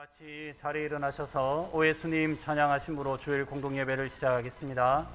같이 자리에 일어나셔서 오 예수님 찬양하심으로 주일 공동예배를 시작하겠습니다.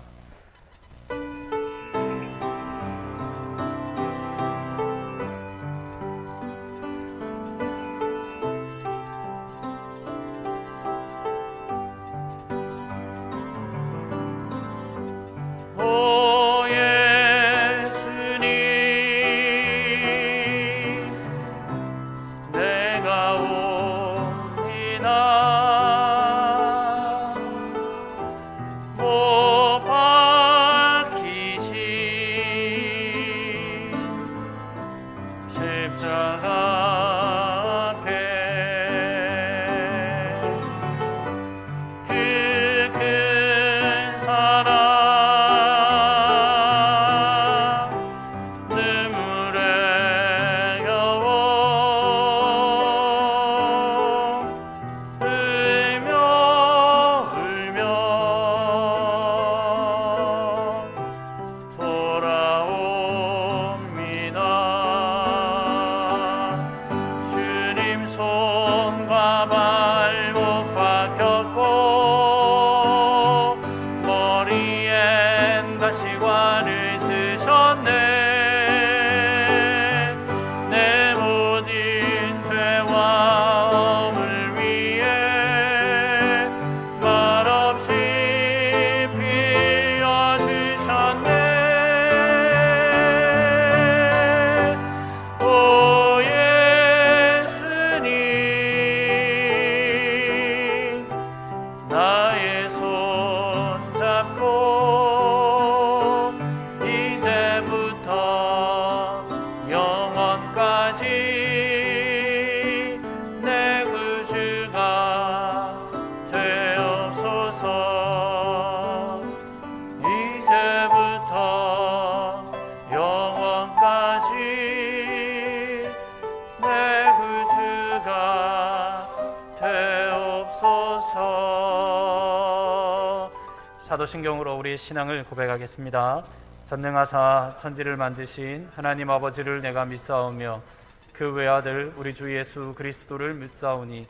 사도신경으로 우리의 신앙을 고백하겠습니다. 전능하사 천지를 만드신 하나님 아버지를 내가 믿사오며 그 외아들 우리 주 예수 그리스도를 믿사오니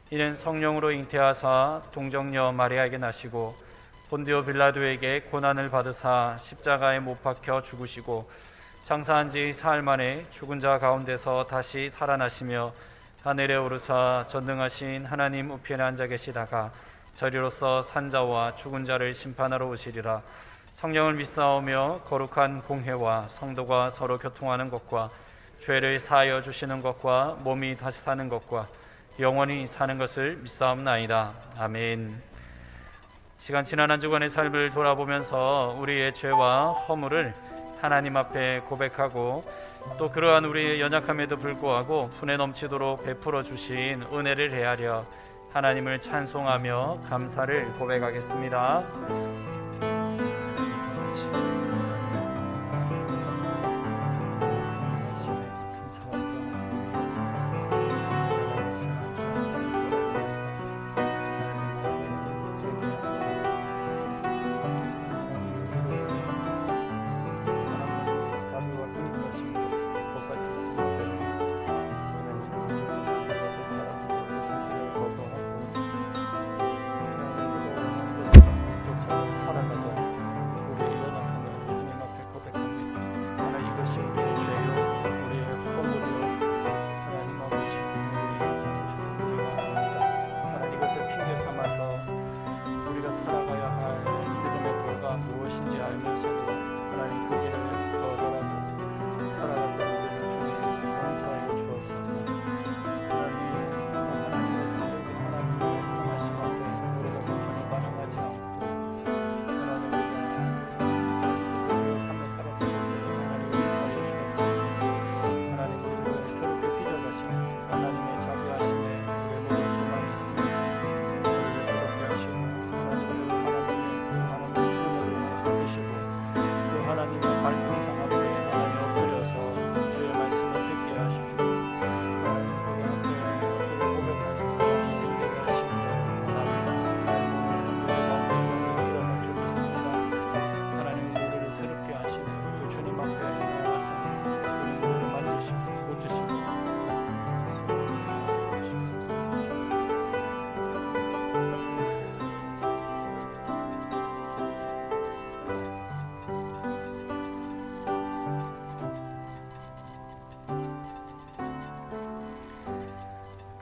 이는 성령으로 잉태하사 동정녀 마리아에게 나시고 본디오 빌라도에게 고난을 받으사 십자가에 못 박혀 죽으시고 장사한 지 사흘 만에 죽은 자 가운데서 다시 살아나시며 하늘에 오르사 전능하신 하나님 우편에 앉아 계시다가 저리로서 산자와 죽은 자를 심판하러 오시리라. 성령을 믿사오며 거룩한 공회와 성도가 서로 교통하는 것과 죄를 사하여 주시는 것과 몸이 다시 사는 것과 영원히 사는 것을 믿사옵나이다. 아멘. 시간 지난 한 주간의 삶을 돌아보면서 우리의 죄와 허물을 하나님 앞에 고백하고 또 그러한 우리의 연약함에도 불구하고 분에 넘치도록 베풀어 주신 은혜를 헤아려 하나님을 찬송하며 감사를 고백하겠습니다.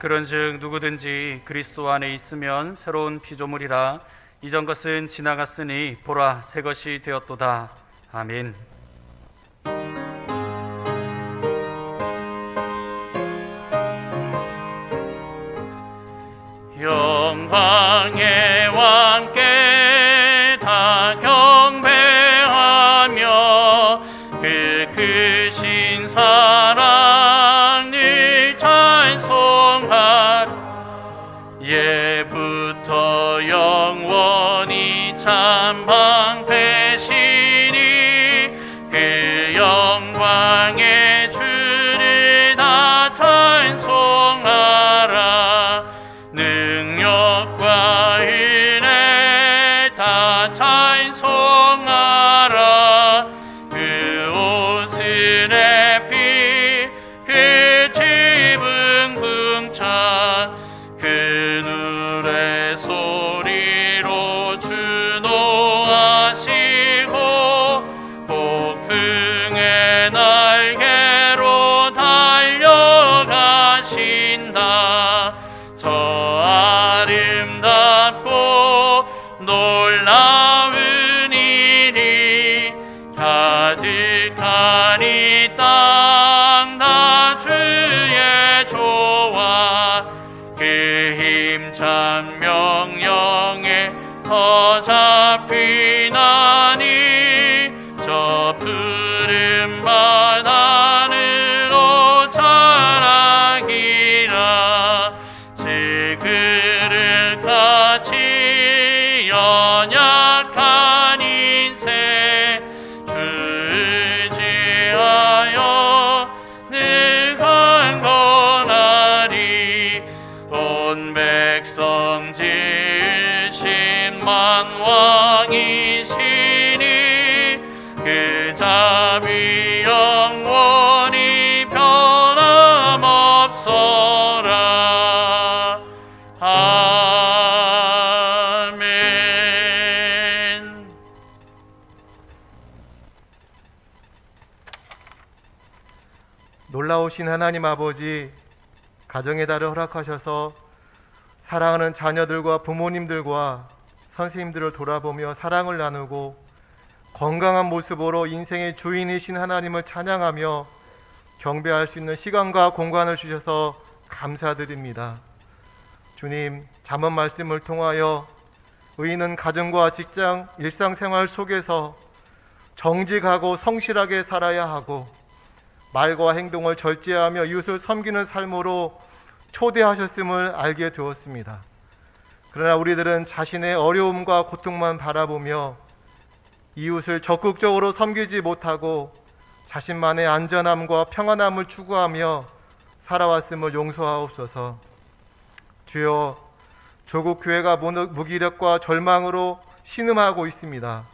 그런즉 누구든지 그리스도 안에 있으면 새로운 피조물이라 이전 것은 지나갔으니 보라 새 것이 되었도다. 아멘. 영광의 왕께 다 경배하며 그 크신 사랑을 찬송하라. 예부터 영원히 참 방패시니 그 영광의 주를 다 찬송하라. 능력과 은혜 다 찬송하라. 그 옷은 피, 그 집은 궁창, 그 누레 소리로 주노하시고 폭풍의 날개로 달려가신다. 저 아름답고 놀라운 일이 가득한 이 땅 다 주의 조화. 그 힘찬 명령에 더 잡히나니 저 푸른 바다늘로 자라기라. 그릇같이 연약한 인생 주지하여 늘 강건하리. 온 백성 지으신 만왕이시니 그 자비 영원히 변함없어라. 아멘. 놀라우신 하나님 아버지, 가정의 달을 허락하셔서 사랑하는 자녀들과 부모님들과 선생님들을 돌아보며 사랑을 나누고 건강한 모습으로 인생의 주인이신 하나님을 찬양하며 경배할 수 있는 시간과 공간을 주셔서 감사드립니다. 주님, 잠언 말씀을 통하여 의인은 가정과 직장, 일상생활 속에서 정직하고 성실하게 살아야 하고 말과 행동을 절제하며 이웃을 섬기는 삶으로 초대하셨음을 알게 되었습니다. 그러나 우리들은 자신의 어려움과 고통만 바라보며 이웃을 적극적으로 섬기지 못하고 자신만의 안전함과 평안함을 추구하며 살아왔음을 용서하옵소서. 주여, 조국 교회가 무기력과 절망으로 신음하고 있습니다.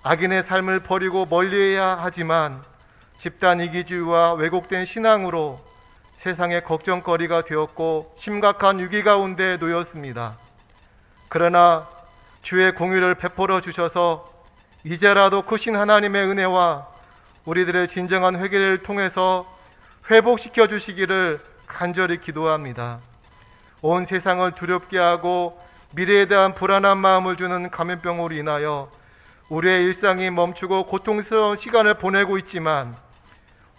악인의 삶을 버리고 멀리해야 하지만 집단 이기주의와 왜곡된 신앙으로 세상의 걱정거리가 되었고 심각한 위기 가운데 놓였습니다. 그러나 주의 공의를 베풀어 주셔서 이제라도 크신 하나님의 은혜와 우리들의 진정한 회개를 통해서 회복시켜 주시기를 간절히 기도합니다. 온 세상을 두렵게 하고 미래에 대한 불안한 마음을 주는 감염병으로 인하여 우리의 일상이 멈추고 고통스러운 시간을 보내고 있지만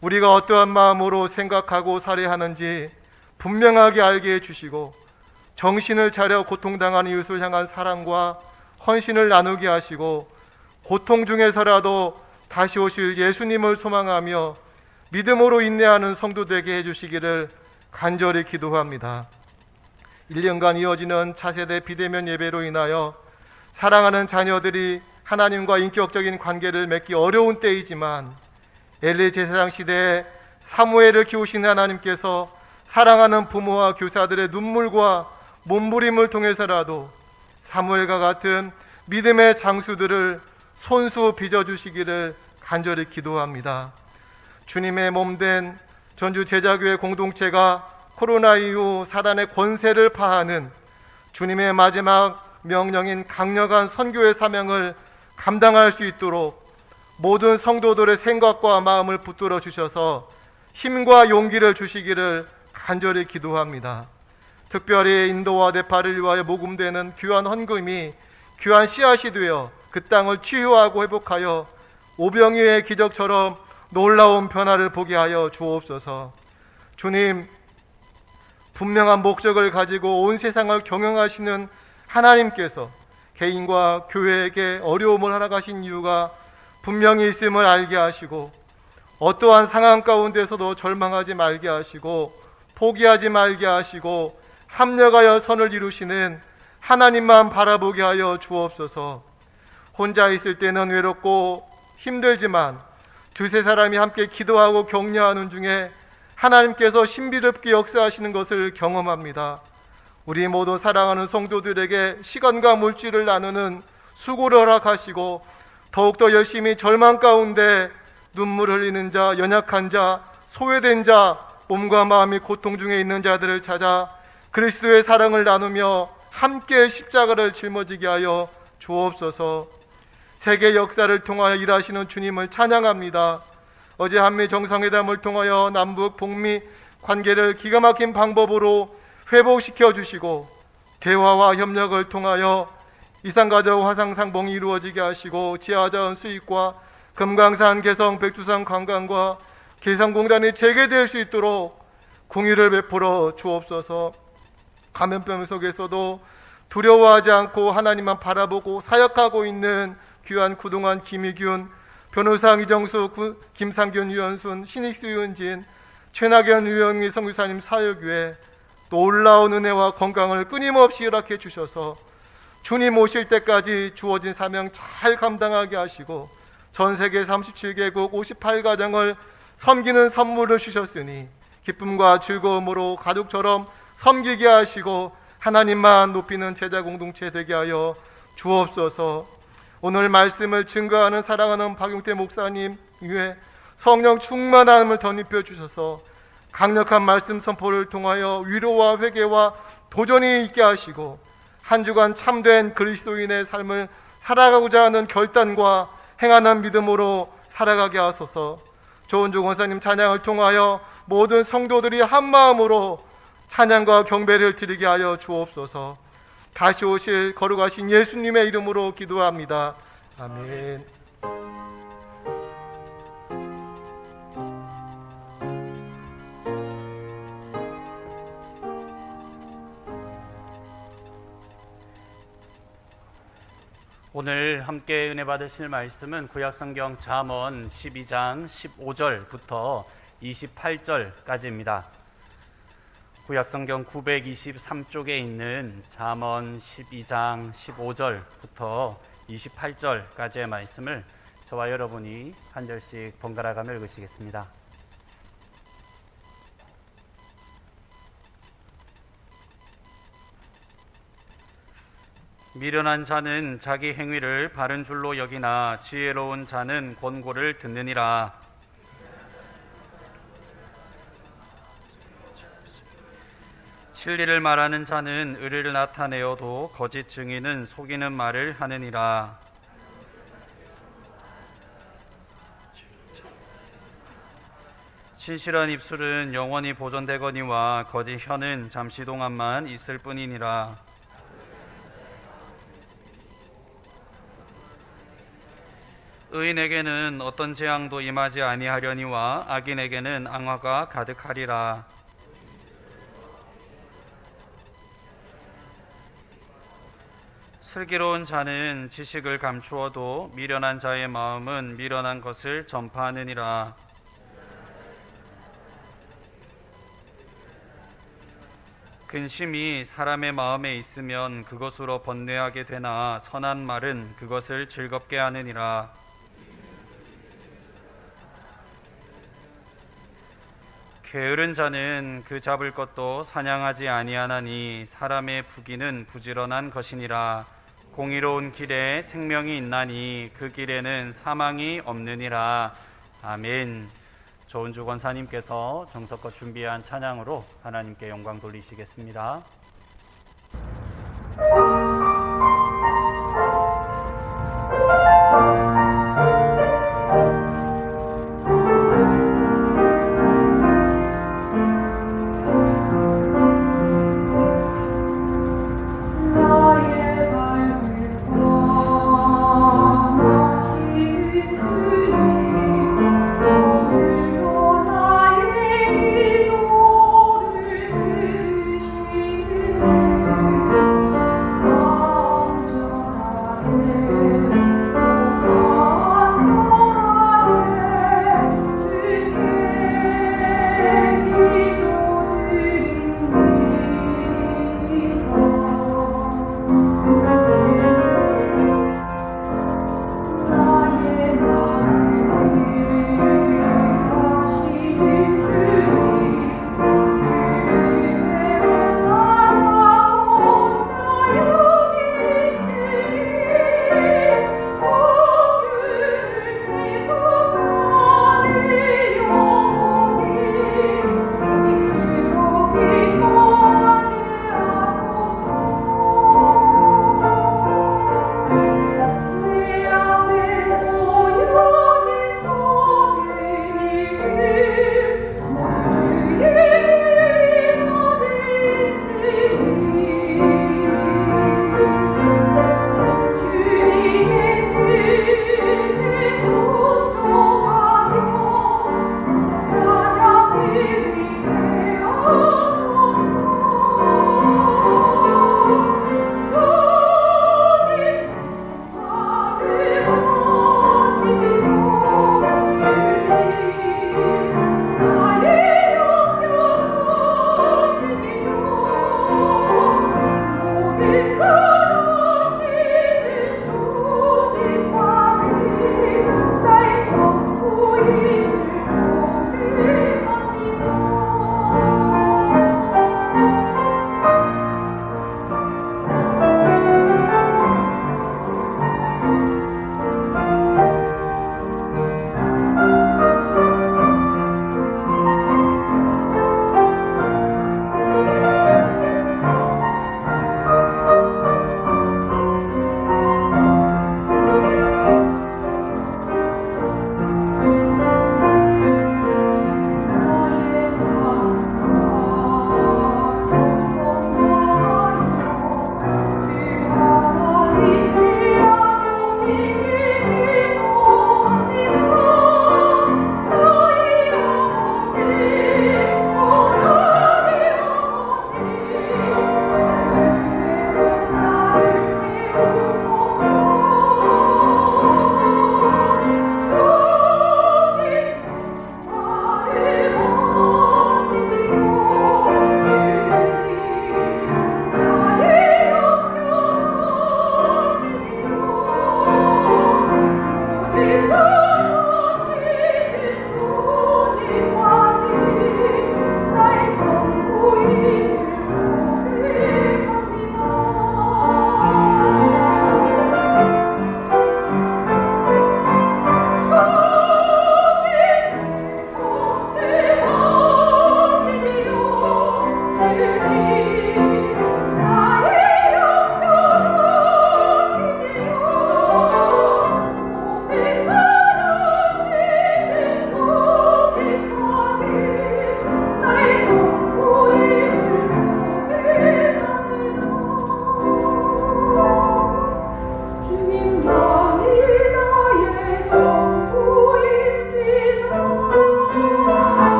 우리가 어떠한 마음으로 생각하고 살아야 하는지 분명하게 알게 해주시고 정신을 차려 고통당하는 이웃을 향한 사랑과 헌신을 나누게 하시고 고통 중에서라도 다시 오실 예수님을 소망하며 믿음으로 인내하는 성도 되게 해주시기를 간절히 기도합니다. 1년간 이어지는 차세대 비대면 예배로 인하여 사랑하는 자녀들이 하나님과 인격적인 관계를 맺기 어려운 때이지만 엘리 제사장 시대에 사무엘을 키우신 하나님께서 사랑하는 부모와 교사들의 눈물과 몸부림을 통해서라도 사무엘과 같은 믿음의 장수들을 손수 빚어주시기를 간절히 기도합니다. 주님의 몸된 전주 제자교회 공동체가 코로나 이후 사단의 권세를 파하는 주님의 마지막 명령인 강력한 선교의 사명을 감당할 수 있도록 모든 성도들의 생각과 마음을 붙들어 주셔서 힘과 용기를 주시기를 간절히 기도합니다. 특별히 인도와 네팔을 위하여 모금되는 귀한 헌금이 귀한 씨앗이 되어 그 땅을 치유하고 회복하여 오병이의 기적처럼 놀라운 변화를 보게 하여 주옵소서. 주님, 분명한 목적을 가지고 온 세상을 경영하시는 하나님께서 개인과 교회에게 어려움을 허락하신 이유가 분명히 있음을 알게 하시고, 어떠한 상황 가운데서도 절망하지 말게 하시고 포기하지 말게 하시고 합력하여 선을 이루시는 하나님만 바라보게 하여 주옵소서. 혼자 있을 때는 외롭고 힘들지만 두세 사람이 함께 기도하고 격려하는 중에 하나님께서 신비롭게 역사하시는 것을 경험합니다. 우리 모두 사랑하는 성도들에게 시간과 물질을 나누는 수고를 허락하시고 더욱더 열심히 절망 가운데 눈물 흘리는 자, 연약한 자, 소외된 자, 몸과 마음이 고통 중에 있는 자들을 찾아 그리스도의 사랑을 나누며 함께 십자가를 짊어지게 하여 주옵소서. 세계 역사를 통하여 일하시는 주님을 찬양합니다. 어제 한미 정상회담을 통하여 남북 북미 관계를 기가 막힌 방법으로 회복시켜 주시고 대화와 협력을 통하여 이산가족 화상상봉이 이루어지게 하시고 지하자원 수입과 금강산 개성 백두산 관광과 개성공단이 재개될 수 있도록 공의를 베풀어 주옵소서. 감염병 속에서도 두려워하지 않고 하나님만 바라보고 사역하고 있는 귀한 구동환, 김희균, 변호사 이정수, 김상균, 유현순, 신익수, 유은진, 최낙연, 유영미 선교사님 사역 외에 놀라운 은혜와 건강을 끊임없이 허락해 주셔서 주님 오실 때까지 주어진 사명 잘 감당하게 하시고 전 세계 37개국 58가정을 섬기는 선물을 주셨으니 기쁨과 즐거움으로 가족처럼 섬기게 하시고 하나님만 높이는 제자 공동체 되게 하여 주옵소서. 오늘 말씀을 증거하는 사랑하는 박용태 목사님 위에 성령 충만함을 덧입혀 주셔서 강력한 말씀 선포를 통하여 위로와 회개와 도전이 있게 하시고 한 주간 참된 그리스도인의 삶을 살아가고자 하는 결단과 행하는 믿음으로 살아가게 하소서. 조은주 권사님 찬양을 통하여 모든 성도들이 한 마음으로 찬양과 경배를 드리게 하여 주옵소서. 다시 오실 거룩하신 예수님의 이름으로 기도합니다. 아멘. 오늘 함께 은혜 받으실 말씀은 구약성경 잠언 12장 15절부터 28절까지입니다. 구약성경 923쪽에 있는 잠언 12장 15절부터 28절까지의 말씀을 저와 여러분이 한 절씩 번갈아가며 읽으시겠습니다. 미련한 자는 자기 행위를 바른 줄로 여기나 지혜로운 자는 권고를 듣느니라. 진리를 말하는 자는 의를 나타내어도 거짓 증인은 속이는 말을 하느니라. 진실한 입술은 영원히 보존되거니와 거짓 혀는 잠시 동안만 있을 뿐이니라. 의인에게는 어떤 재앙도 임하지 아니하려니와 악인에게는 앙화가 가득하리라. 슬기로운 자는 지식을 감추어도 미련한 자의 마음은 미련한 것을 전파하느니라. 근심이 사람의 마음에 있으면 그것으로 번뇌하게 되나 선한 말은 그것을 즐겁게 하느니라. 게으른 자는 그 잡을 것도 사냥하지 아니하나니 사람의 부귀는 부지런한 것이니라. 공의로운 길에 생명이 있나니 그 길에는 사망이 없느니라. 아멘. 조은주 권사님께서 정석껏 준비한 찬양으로 하나님께 영광 돌리시겠습니다.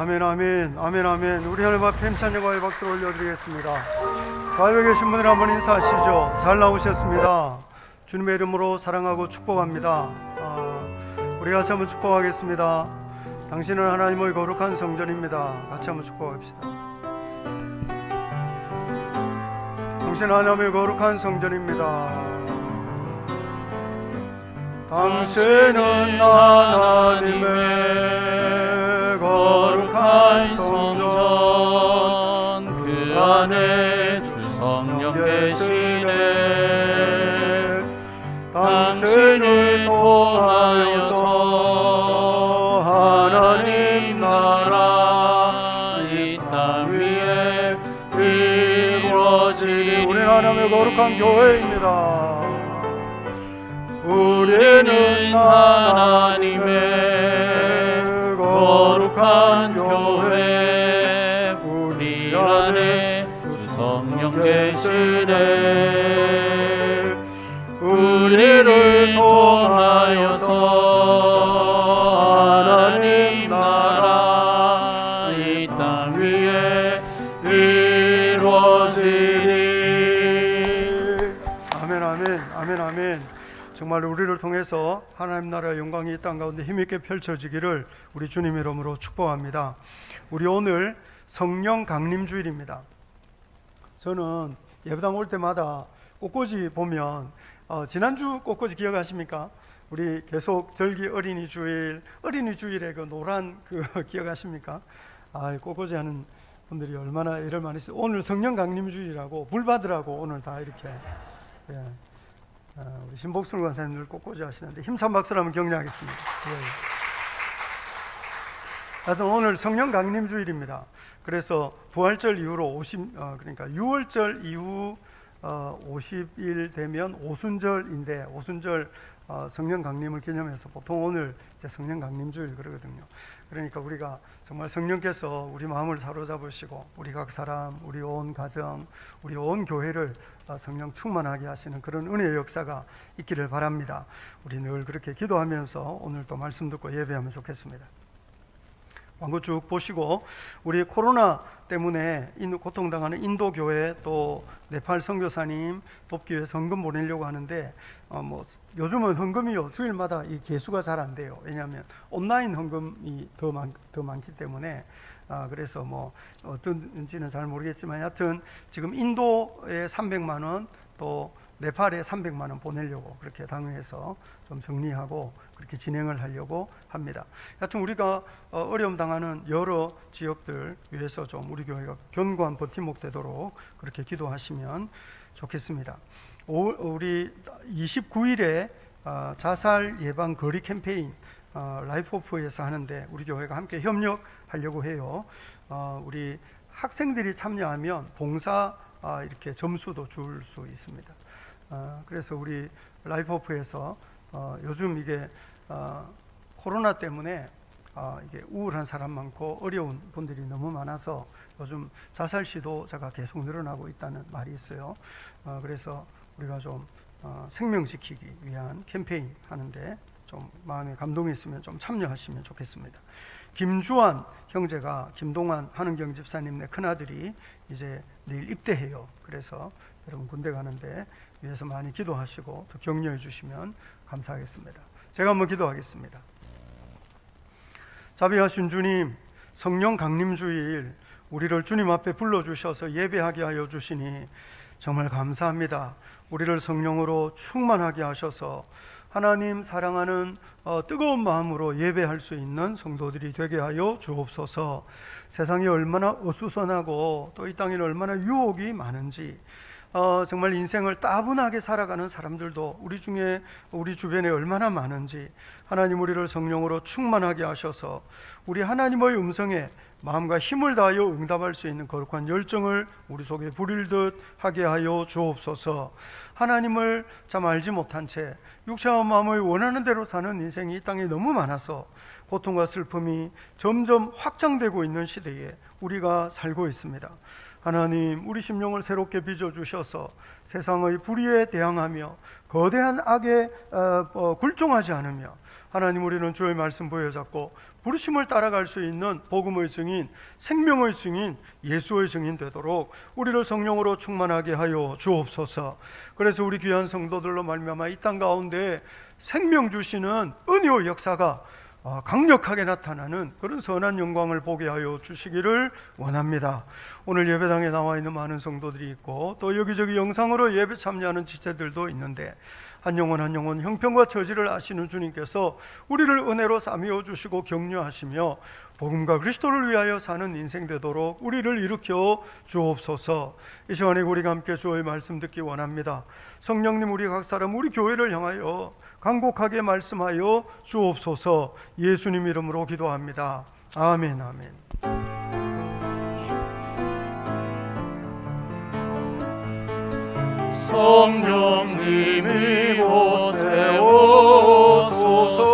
아멘, 아멘, 아멘, 아멘. 우리 하나님 앞에 힘찬 영광의 박수를 올려드리겠습니다. 좌우에 계신 분들 한번 인사하시죠. 잘 나오셨습니다. 주님의 이름으로 사랑하고 축복합니다. 우리 같이 한번 축복하겠습니다. 당신은 하나님의 거룩한 성전입니다. 같이 한번 축복합시다. 당신은 하나님의 거룩한 성전입니다. 당신은 하나님의 거룩한 성전, 그 안에 주 성령 계시네. 당신을 통하여서 하나님 나라 이 땅 위에 이루어지니. 우리는 하나님의 거룩한 교회입니다. 우리는 하나님의 거룩한 교회, 우리 안에 주 성령 계시네. 우리를 통하여서 하나님 나라 이 땅 위에 이루어지리. 아멘, 아멘, 아멘, 아멘. 정말 우리를 통해서 하나님 나라의 영광이 이 땅 가운데 힘있게 펼쳐지기를 우리 주님 이름으로 축복합니다. 우리 오늘 성령 강림 주일입니다. 저는 예배당 올 때마다 꽃꽂이 보면 지난주 꽃꽂이 기억하십니까? 우리 계속 절기 어린이 주일에 그 노란 그 기억하십니까? 꽃꽂이 하는 분들이 얼마나 애를 많이 써요. 오늘 성령 강림 주일이라고 물 받으라고 오늘 다 이렇게 우리 신복순 권사님들 꽃꽂이 하시는데 힘찬 박수로 한번 격려하겠습니다. 하여튼 오늘 성령 강림 주일입니다. 그래서 부활절 이후로 그러니까 6월절 이후 50일 되면 오순절인데 오순절 성령 강림을 기념해서 보통 오늘 이제 성령 강림 주일 그러거든요. 그러니까 우리가 정말 성령께서 우리 마음을 사로잡으시고 우리 각 사람, 우리 온 가정, 우리 온 교회를 성령 충만하게 하시는 그런 은혜의 역사가 있기를 바랍니다. 우리 늘 그렇게 기도하면서 오늘 또 말씀 듣고 예배하면 좋겠습니다. 광고 쭉 보시고, 우리 코로나 때문에 고통당하는 인도교회 또 네팔 선교사님 돕기 위해서 헌금 보내려고 하는데 요즘은 헌금이요 주일마다 이 개수가 잘 안 돼요. 왜냐하면 온라인 헌금이 더 많기 때문에 그래서 어떤지는 잘 모르겠지만 여하튼 지금 인도에 300만 원 또 네팔에 300만 원 보내려고 그렇게 당회에서 좀 정리하고 그렇게 진행을 하려고 합니다. 하여튼 우리가 어려움 당하는 여러 지역들 위해서 좀 우리 교회가 견고한 버팀목 되도록 그렇게 기도하시면 좋겠습니다. 우리 29일에 자살 예방 거리 캠페인 라이프오프에서 하는데 우리 교회가 함께 협력하려고 해요. 우리 학생들이 참여하면 봉사 이렇게 점수도 줄 수 있습니다. 그래서 우리 라이프오프에서 요즘 이게 코로나 때문에 이게 우울한 사람 많고 어려운 분들이 너무 많아서 요즘 자살 시도자가 계속 늘어나고 있다는 말이 있어요. 그래서 우리가 좀 생명지키기 위한 캠페인 하는데 좀 마음에 감동이 있으면 좀 참여하시면 좋겠습니다. 김주환 형제가 김동환 한은경 집사님네 큰아들이 이제 내일 입대해요. 그래서 여러분 군대 가는데 위해서 많이 기도하시고 또 격려해 주시면 감사하겠습니다. 제가 한번 기도하겠습니다. 자비하신 주님, 성령 강림주일 우리를 주님 앞에 불러주셔서 예배하게 하여 주시니 정말 감사합니다. 우리를 성령으로 충만하게 하셔서 하나님 사랑하는 뜨거운 마음으로 예배할 수 있는 성도들이 되게 하여 주옵소서. 세상이 얼마나 어수선하고 또 이 땅에 얼마나 유혹이 많은지 정말 인생을 따분하게 살아가는 사람들도 우리 주변에 얼마나 많은지 하나님 우리를 성령으로 충만하게 하셔서 우리 하나님의 음성에 마음과 힘을 다하여 응답할 수 있는 거룩한 열정을 우리 속에 부릴듯 하게 하여 주옵소서. 하나님을 참 알지 못한 채 육체와 마음을 원하는 대로 사는 인생이 이 땅에 너무 많아서 고통과 슬픔이 점점 확장되고 있는 시대에 우리가 살고 있습니다. 하나님, 우리 심령을 새롭게 빚어주셔서 세상의 불의에 대항하며 거대한 악에 굴종하지 않으며 하나님, 우리는 주의 말씀 보여잡고 부르심을 따라갈 수 있는 복음의 증인, 생명의 증인, 예수의 증인 되도록 우리를 성령으로 충만하게 하여 주옵소서. 그래서 우리 귀한 성도들로 말미암아 이 땅 가운데 생명 주시는 은혜의 역사가 강력하게 나타나는 그런 선한 영광을 보게 하여 주시기를 원합니다. 오늘 예배당에 나와 있는 많은 성도들이 있고 또 여기저기 영상으로 예배 참여하는 지체들도 있는데 한 영혼 한 영혼 형편과 처지를 아시는 주님께서 우리를 은혜로 싸매어 주시고 격려하시며 복음과 그리스도를 위하여 사는 인생 되도록 우리를 일으켜 주옵소서. 이 시간에 우리가 함께 주의 말씀 듣기 원합니다. 성령님, 우리 각 사람 우리 교회를 향하여 간곡하게 말씀하여 주옵소서. 예수님 이름으로 기도합니다. 아멘, 아멘. 성령님 이곳에 오소서.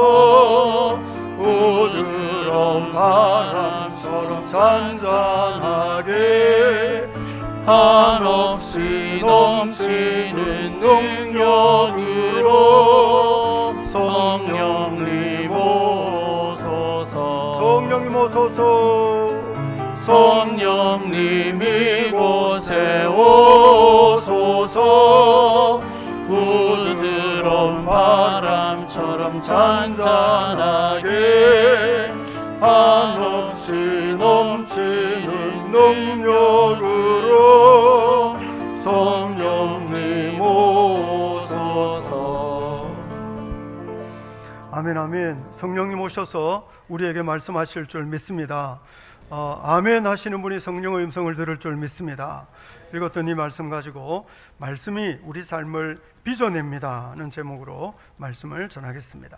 부드러운 바람처럼 잔잔하게 한없이 넘치는 능력으로 성령님 오소서. 성령님 오소서. 성령님 이곳에 오소서. 부드러운 바람처럼 잔잔하게 한없이 넘치는 능력으로 성령님 오소서. 아멘, 아멘. 성령님 오셔서 우리에게 말씀하실 줄 믿습니다. 아멘 하시는 분이 성령의 음성을 들을 줄 믿습니다. 읽었던 이 말씀 가지고 말씀이 우리 삶을 빚어냅니다는 제목으로 말씀을 전하겠습니다.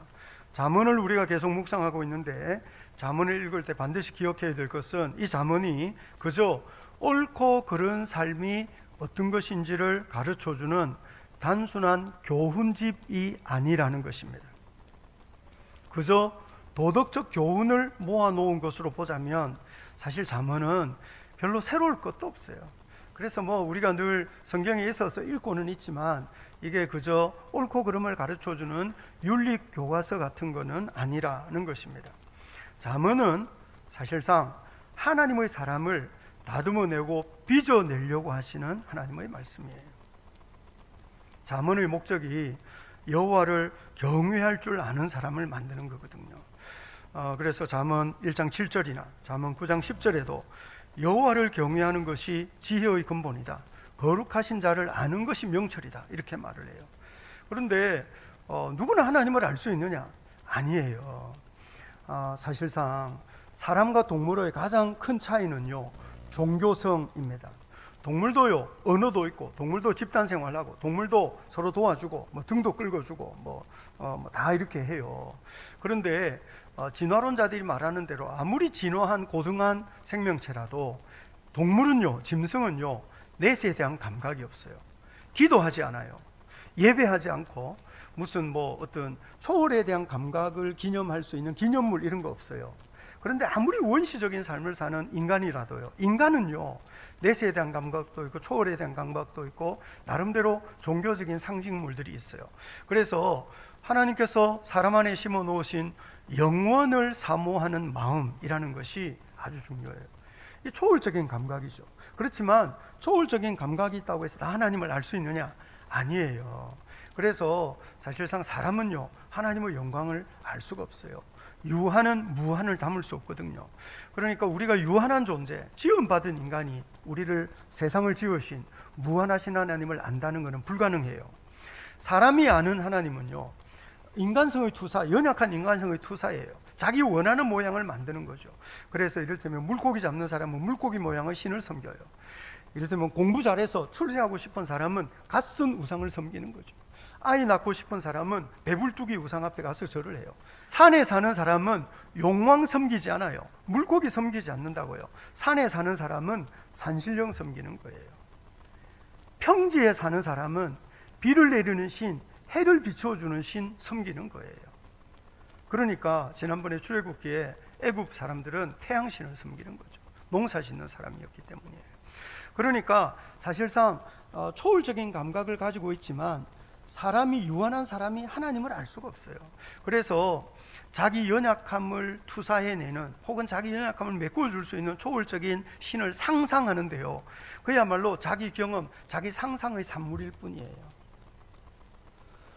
잠언을 우리가 계속 묵상하고 있는데 잠언을 읽을 때 반드시 기억해야 될 것은 이 잠언이 그저 옳고 그른 삶이 어떤 것인지를 가르쳐주는 단순한 교훈집이 아니라는 것입니다. 그저 도덕적 교훈을 모아놓은 것으로 보자면 사실 잠언은 별로 새로울 것도 없어요. 그래서 우리가 늘 성경에 있어서 읽고는 있지만 이게 그저 옳고 그름을 가르쳐주는 윤리교과서 같은 거는 아니라는 것입니다. 잠언은 사실상 하나님의 사람을 다듬어내고 빚어내려고 하시는 하나님의 말씀이에요. 잠언의 목적이 여호와를 경외할 줄 아는 사람을 만드는 거거든요. 그래서 잠언 1장 7절이나 잠언 9장 10절에도 여호와를 경외하는 것이 지혜의 근본이다. 거룩하신 자를 아는 것이 명철이다. 이렇게 말을 해요. 그런데 누구나 하나님을 알 수 있느냐? 아니에요. 사실상 사람과 동물의 가장 큰 차이는요, 종교성입니다. 동물도요, 언어도 있고, 동물도 집단 생활하고, 동물도 서로 도와주고, 등도 끌어주고, 다 이렇게 해요. 그런데 진화론자들이 말하는 대로 아무리 진화한 고등한 생명체라도 동물은요, 짐승은요, 넷에 대한 감각이 없어요. 기도하지 않아요. 예배하지 않고 무슨 어떤 초월에 대한 감각을 기념할 수 있는 기념물 이런 거 없어요. 그런데 아무리 원시적인 삶을 사는 인간이라도요, 인간은요, 넷에 대한 감각도 있고 초월에 대한 감각도 있고 나름대로 종교적인 상징물들이 있어요. 그래서 하나님께서 사람 안에 심어 놓으신 영원을 사모하는 마음이라는 것이 아주 중요해요. 이 초월적인 감각이죠. 그렇지만 초월적인 감각이 있다고 해서 다 하나님을 알 수 있느냐? 아니에요. 그래서 사실상 사람은요, 하나님의 영광을 알 수가 없어요. 유한은 무한을 담을 수 없거든요. 그러니까 우리가 유한한 존재, 지음받은 인간이 우리를 세상을 지으신 무한하신 하나님을 안다는 것은 불가능해요. 사람이 아는 하나님은요, 인간성의 투사, 연약한 인간성의 투사예요. 자기 원하는 모양을 만드는 거죠. 그래서 이를테면 물고기 잡는 사람은 물고기 모양의 신을 섬겨요. 이를테면 공부 잘해서 출세하고 싶은 사람은 갓쓴 우상을 섬기는 거죠. 아이 낳고 싶은 사람은 배불뚝이 우상 앞에 가서 절을 해요. 산에 사는 사람은 용왕 섬기지 않아요. 물고기 섬기지 않는다고요. 산에 사는 사람은 산신령 섬기는 거예요. 평지에 사는 사람은 비를 내리는 신, 해를 비춰주는 신 섬기는 거예요. 그러니까 지난번에 출애굽기에 애굽 사람들은 태양신을 섬기는 거죠. 농사 짓는 사람이었기 때문이에요. 그러니까 사실상 초월적인 감각을 가지고 있지만 사람이 유한한 사람이 하나님을 알 수가 없어요. 그래서 자기 연약함을 투사해내는 혹은 자기 연약함을 메꿔줄 수 있는 초월적인 신을 상상하는데요, 그야말로 자기 경험, 자기 상상의 산물일 뿐이에요.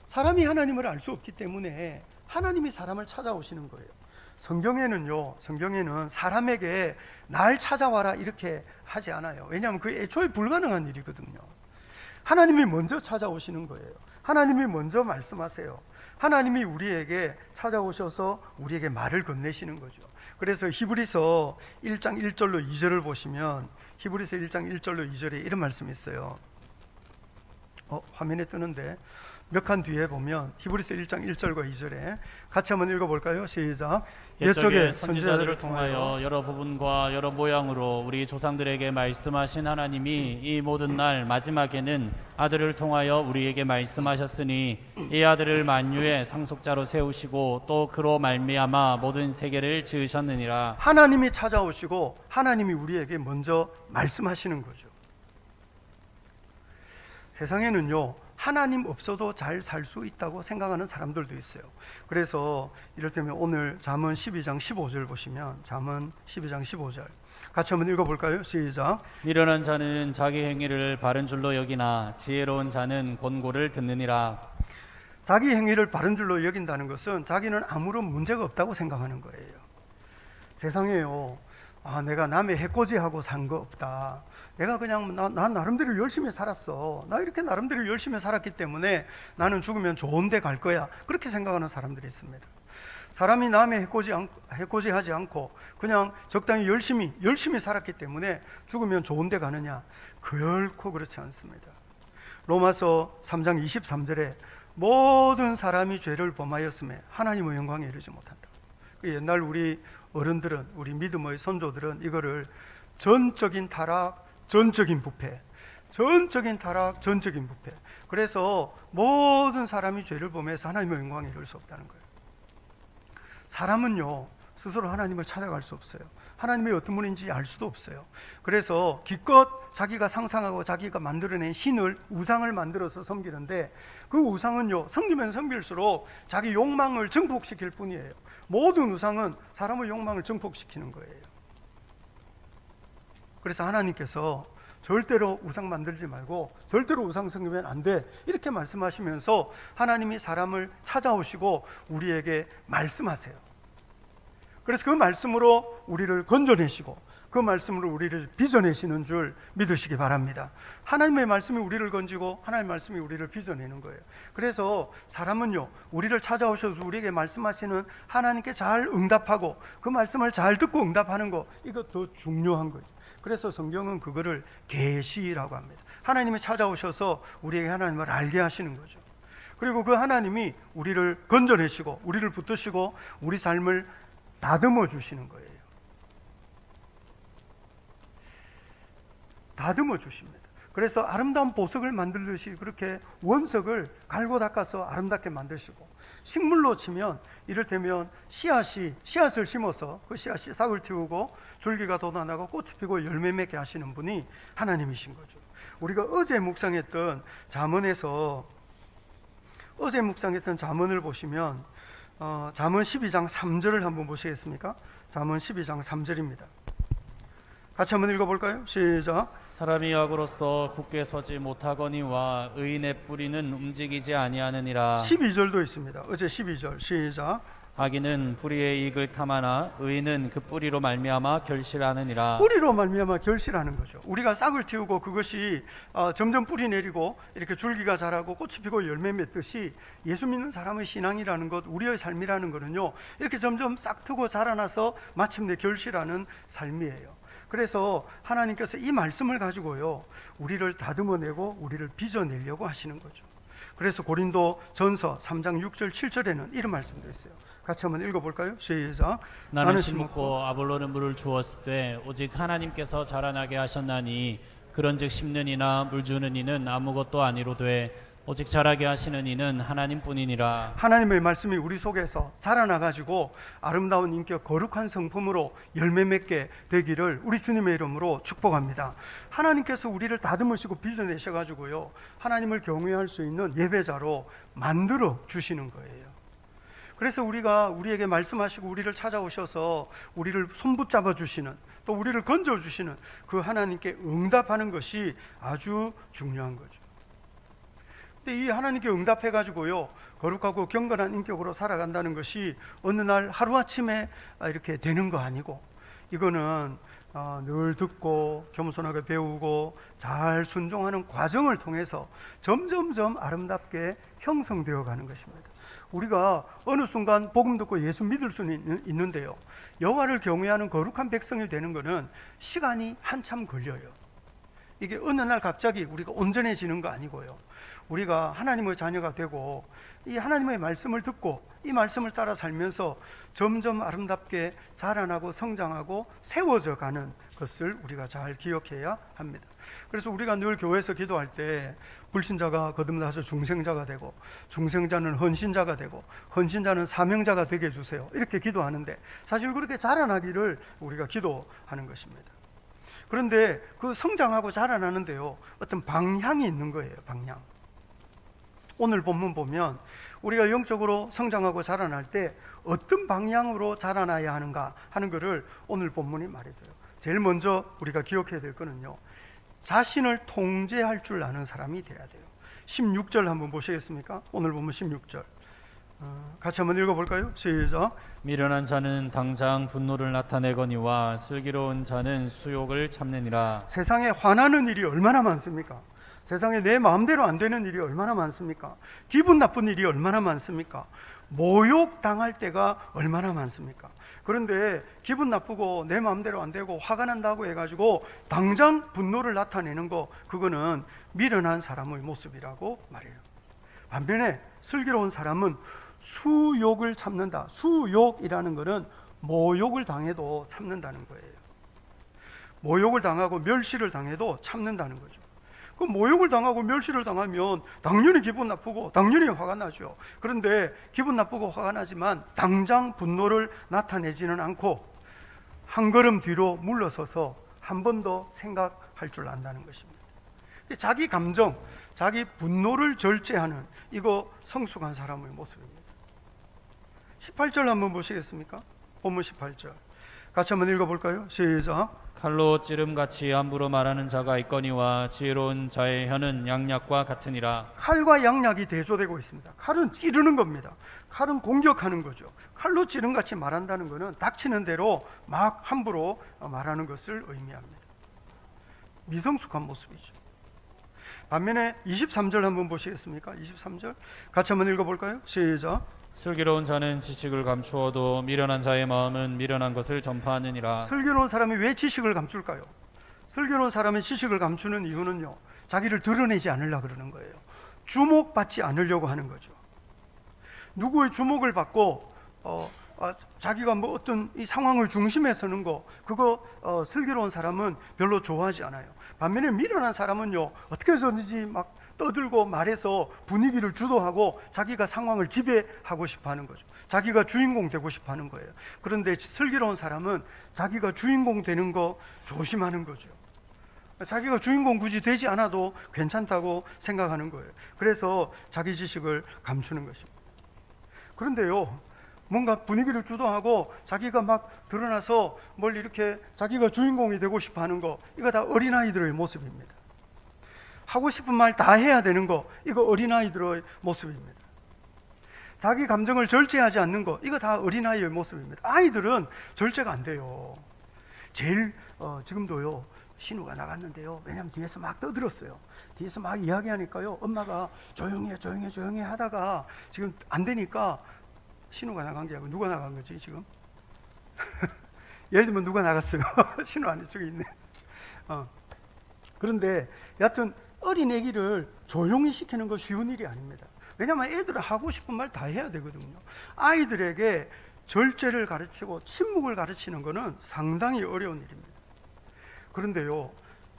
사람이 하나님을 알 수 없기 때문에 하나님이 사람을 찾아오시는 거예요. 성경에는 사람에게 날 찾아와라 이렇게 하지 않아요. 왜냐하면 그 애초에 불가능한 일이거든요. 하나님이 먼저 찾아오시는 거예요. 하나님이 먼저 말씀하세요. 하나님이 우리에게 찾아오셔서 우리에게 말을 건네시는 거죠. 그래서 히브리서 1장 1절로 2절을 보시면, 히브리서 1장 1절로 2절에 이런 말씀이 있어요. 화면에 뜨는데 몇 칸 뒤에 보면 히브리서 1장 1절과 2절에 같이 한번 읽어볼까요? 시작. 옛적에 선지자들을 통하여 여러 부분과 여러 모양으로 우리 조상들에게 말씀하신 하나님이 이 모든 날 마지막에는 아들을 통하여 우리에게 말씀하셨으니 이 아들을 만유의 상속자로 세우시고 또 그로 말미암아 모든 세계를 지으셨느니라. 하나님이 찾아오시고 하나님이 우리에게 먼저 말씀하시는 거죠. 세상에는요, 하나님 없어도 잘 살 수 있다고 생각하는 사람들도 있어요. 그래서 이를테면 오늘 잠언 12장 15절 보시면, 잠언 12장 15절 같이 한번 읽어볼까요? 시작. 미련한 자는 자기 행위를 바른 줄로 여기나 지혜로운 자는 권고를 듣느니라. 자기 행위를 바른 줄로 여긴다는 것은 자기는 아무런 문제가 없다고 생각하는 거예요. 세상에요, 내가 남의 해코지하고 산 거 없다, 내가 그냥 나 나름대로 열심히 살았어, 나 이렇게 나름대로 열심히 살았기 때문에 나는 죽으면 좋은 데 갈 거야, 그렇게 생각하는 사람들이 있습니다. 사람이 남의 해코지하지 않고 그냥 적당히 열심히 살았기 때문에 죽으면 좋은 데 가느냐? 결코 그렇지 않습니다. 로마서 3장 23절에 모든 사람이 죄를 범하였음에 하나님의 영광에 이르지 못한다. 옛날 우리 어른들은, 우리 믿음의 선조들은 이거를 전적인 타락, 전적인 부패, 전적인 타락, 전적인 부패. 그래서 모든 사람이 죄를 범해서 하나님의 영광에 이를 수 없다는 거예요. 사람은요, 스스로 하나님을 찾아갈 수 없어요. 하나님이 어떤 분인지 알 수도 없어요. 그래서 기껏 자기가 상상하고 자기가 만들어낸 신을, 우상을 만들어서 섬기는데, 그 우상은요, 섬기면 섬길수록 자기 욕망을 증폭시킬 뿐이에요. 모든 우상은 사람의 욕망을 증폭시키는 거예요. 그래서 하나님께서 절대로 우상 만들지 말고 절대로 우상 섬기면 안 돼, 이렇게 말씀하시면서 하나님이 사람을 찾아오시고 우리에게 말씀하세요. 그래서 그 말씀으로 우리를 건져내시고 그 말씀으로 우리를 빚어내시는 줄 믿으시기 바랍니다. 하나님의 말씀이 우리를 건지고 하나님의 말씀이 우리를 빚어내는 거예요. 그래서 사람은요, 우리를 찾아오셔서 우리에게 말씀하시는 하나님께 잘 응답하고 그 말씀을 잘 듣고 응답하는 거, 이거 더 중요한 거죠. 그래서 성경은 그거를 계시라고 합니다. 하나님이 찾아오셔서 우리에게 하나님을 알게 하시는 거죠. 그리고 그 하나님이 우리를 건져내시고 우리를 붙드시고 우리 삶을 다듬어 주시는 거예요. 다듬어 주십니다. 그래서 아름다운 보석을 만들듯이 그렇게 원석을 갈고 닦아서 아름답게 만드시고, 식물로 치면 이를테면 씨앗을 심어서 그 씨앗이 싹을 틔우고 줄기가 돋아나고 꽃이 피고 열매 맺게 하시는 분이 하나님이신 거죠. 우리가 어제 묵상했던 잠언을 보시면 잠언 12장 3절을 한번 보시겠습니까? 잠언 12장 3절입니다. 같이 한번 읽어볼까요? 시작. 사람이 악으로서 굳게 서지 못하거니와 의인의 뿌리는 움직이지 아니하느니라. 12절도 있습니다. 어제 12절 시작. 악인은 뿌리의 이익을 탐하나 의인은 그 뿌리로 말미암아 결실하느니라. 뿌리로 말미암아 결실하는 거죠. 우리가 싹을 틔우고 그것이 점점 뿌리 내리고 이렇게 줄기가 자라고 꽃이 피고 열매 맺듯이 예수 믿는 사람의 신앙이라는 것, 우리의 삶이라는 것은요, 이렇게 점점 싹 트고 자라나서 마침내 결실하는 삶이에요. 그래서 하나님께서 이 말씀을 가지고요, 우리를 다듬어내고 우리를 빚어내려고 하시는 거죠. 그래서 고린도 전서 3장 6절 7절에는 이런 말씀도 있어요. 같이 한번 읽어볼까요? 시작. 나는 심고 아볼로는 물을 주었을 때 오직 하나님께서 자라나게 하셨나니 그런즉 심는 이나 물 주는 이는 아무것도 아니로되 오직 자라게 하시는 이는 하나님뿐이니라. 하나님의 말씀이 우리 속에서 자라나가지고 아름다운 인격, 거룩한 성품으로 열매 맺게 되기를 우리 주님의 이름으로 축복합니다. 하나님께서 우리를 다듬으시고 빚어내셔가지고요, 하나님을 경외할 수 있는 예배자로 만들어 주시는 거예요. 그래서 우리에게 말씀하시고 우리를 찾아오셔서 우리를 손붙잡아 주시는, 또 우리를 건져 주시는 그 하나님께 응답하는 것이 아주 중요한 거죠. 근데 이 하나님께 응답해 가지고요, 거룩하고 경건한 인격으로 살아간다는 것이 어느 날 하루아침에 이렇게 되는 거 아니고, 이거는 늘 듣고 겸손하게 배우고 잘 순종하는 과정을 통해서 점점점 아름답게 형성되어 가는 것입니다. 우리가 어느 순간 복음 듣고 예수 믿을 수는 있는데요, 여호와를 경외하는 거룩한 백성이 되는 것은 시간이 한참 걸려요. 이게 어느 날 갑자기 우리가 온전해지는 거 아니고요, 우리가 하나님의 자녀가 되고 이 하나님의 말씀을 듣고 이 말씀을 따라 살면서 점점 아름답게 자라나고 성장하고 세워져 가는 것을 우리가 잘 기억해야 합니다. 그래서 우리가 늘 교회에서 기도할 때 불신자가 거듭나서 중생자가 되고, 중생자는 헌신자가 되고, 헌신자는 사명자가 되게 해주세요, 이렇게 기도하는데, 사실 그렇게 자라나기를 우리가 기도하는 것입니다. 그런데 그 성장하고 자라나는데요, 어떤 방향이 있는 거예요. 방향. 오늘 본문 보면 우리가 영적으로 성장하고 자라날 때 어떤 방향으로 자라나야 하는가 하는 것을 오늘 본문이 말해줘요. 제일 먼저 우리가 기억해야 될 거는요, 자신을 통제할 줄 아는 사람이 돼야 돼요. 16절 한번 보시겠습니까? 오늘 보면 16절 같이 한번 읽어볼까요? 시작. 미련한 자는 당장 분노를 나타내거니와 슬기로운 자는 수욕을 참느니라. 세상에 화나는 일이 얼마나 많습니까? 세상에 내 마음대로 안 되는 일이 얼마나 많습니까? 기분 나쁜 일이 얼마나 많습니까? 모욕당할 때가 얼마나 많습니까? 그런데 기분 나쁘고 내 마음대로 안 되고 화가 난다고 해가지고 당장 분노를 나타내는 거, 그거는 미련한 사람의 모습이라고 말해요. 반면에 슬기로운 사람은 수욕을 참는다. 수욕이라는 것은 모욕을 당해도 참는다는 거예요. 모욕을 당하고 멸시를 당해도 참는다는 거죠. 그 모욕을 당하고 멸시를 당하면 당연히 기분 나쁘고 당연히 화가 나죠. 그런데 기분 나쁘고 화가 나지만 당장 분노를 나타내지는 않고 한 걸음 뒤로 물러서서 한 번 더 생각할 줄 안다는 것입니다. 자기 감정, 자기 분노를 절제하는, 이거 성숙한 사람의 모습입니다. 18절 한번 보시겠습니까? 본문 18절 같이 한번 읽어볼까요? 시작. 칼로 찌름같이 함부로 말하는 자가 있거니와 지혜로운 자의 혀는 양약과 같으니라. 칼과 양약이 대조되고 있습니다. 칼은 찌르는 겁니다. 칼은 공격하는 거죠. 칼로 찌름같이 말한다는 것은 닥치는 대로 막 함부로 말하는 것을 의미합니다. 미성숙한 모습이죠. 반면에 23절 한번 보시겠습니까? 23절 같이 한번 읽어볼까요? 시작. 슬기로운 자는 지식을 감추어도 미련한 자의 마음은 미련한 것을 전파하느니라. 슬기로운 사람이 왜 지식을 감출까요? 슬기로운 사람이 지식을 감추는 이유는요, 자기를 드러내지 않으려고 그러는 거예요. 주목받지 않으려고 하는 거죠. 누구의 주목을 받고 자기가 뭐 어떤 이 상황을 중심에 서는 거, 그거 슬기로운 사람은 별로 좋아하지 않아요. 반면에 미련한 사람은요, 어떻게 해서든지 막 떠들고 말해서 분위기를 주도하고 자기가 상황을 지배하고 싶어 하는 거죠. 자기가 주인공 되고 싶어 하는 거예요. 그런데 슬기로운 사람은 자기가 주인공 되는 거 조심하는 거죠. 자기가 주인공 굳이 되지 않아도 괜찮다고 생각하는 거예요. 그래서 자기 지식을 감추는 것입니다. 그런데요, 뭔가 분위기를 주도하고 자기가 막 드러나서 뭘 이렇게 자기가 주인공이 되고 싶어 하는 거, 이거 다 어린아이들의 모습입니다. 하고 싶은 말 다 해야 되는 거, 이거 어린아이들의 모습입니다. 자기 감정을 절제하지 않는 거, 이거 다 어린아이의 모습입니다. 아이들은 절제가 안 돼요. 제일 지금도요, 신우가 나갔는데요, 왜냐하면 뒤에서 막 떠들었어요. 뒤에서 막 이야기하니까요, 엄마가 조용히 하다가 지금 안 되니까 신우가 나간 게 아니고 누가 나간 거지 지금? 예를 들면 누가 나갔어요? 신우 안에 저기 있네. 그런데 여하튼 어린애기를 조용히 시키는 거 쉬운 일이 아닙니다. 왜냐하면 애들은 하고 싶은 말 다 해야 되거든요. 아이들에게 절제를 가르치고 침묵을 가르치는 것은 상당히 어려운 일입니다. 그런데요,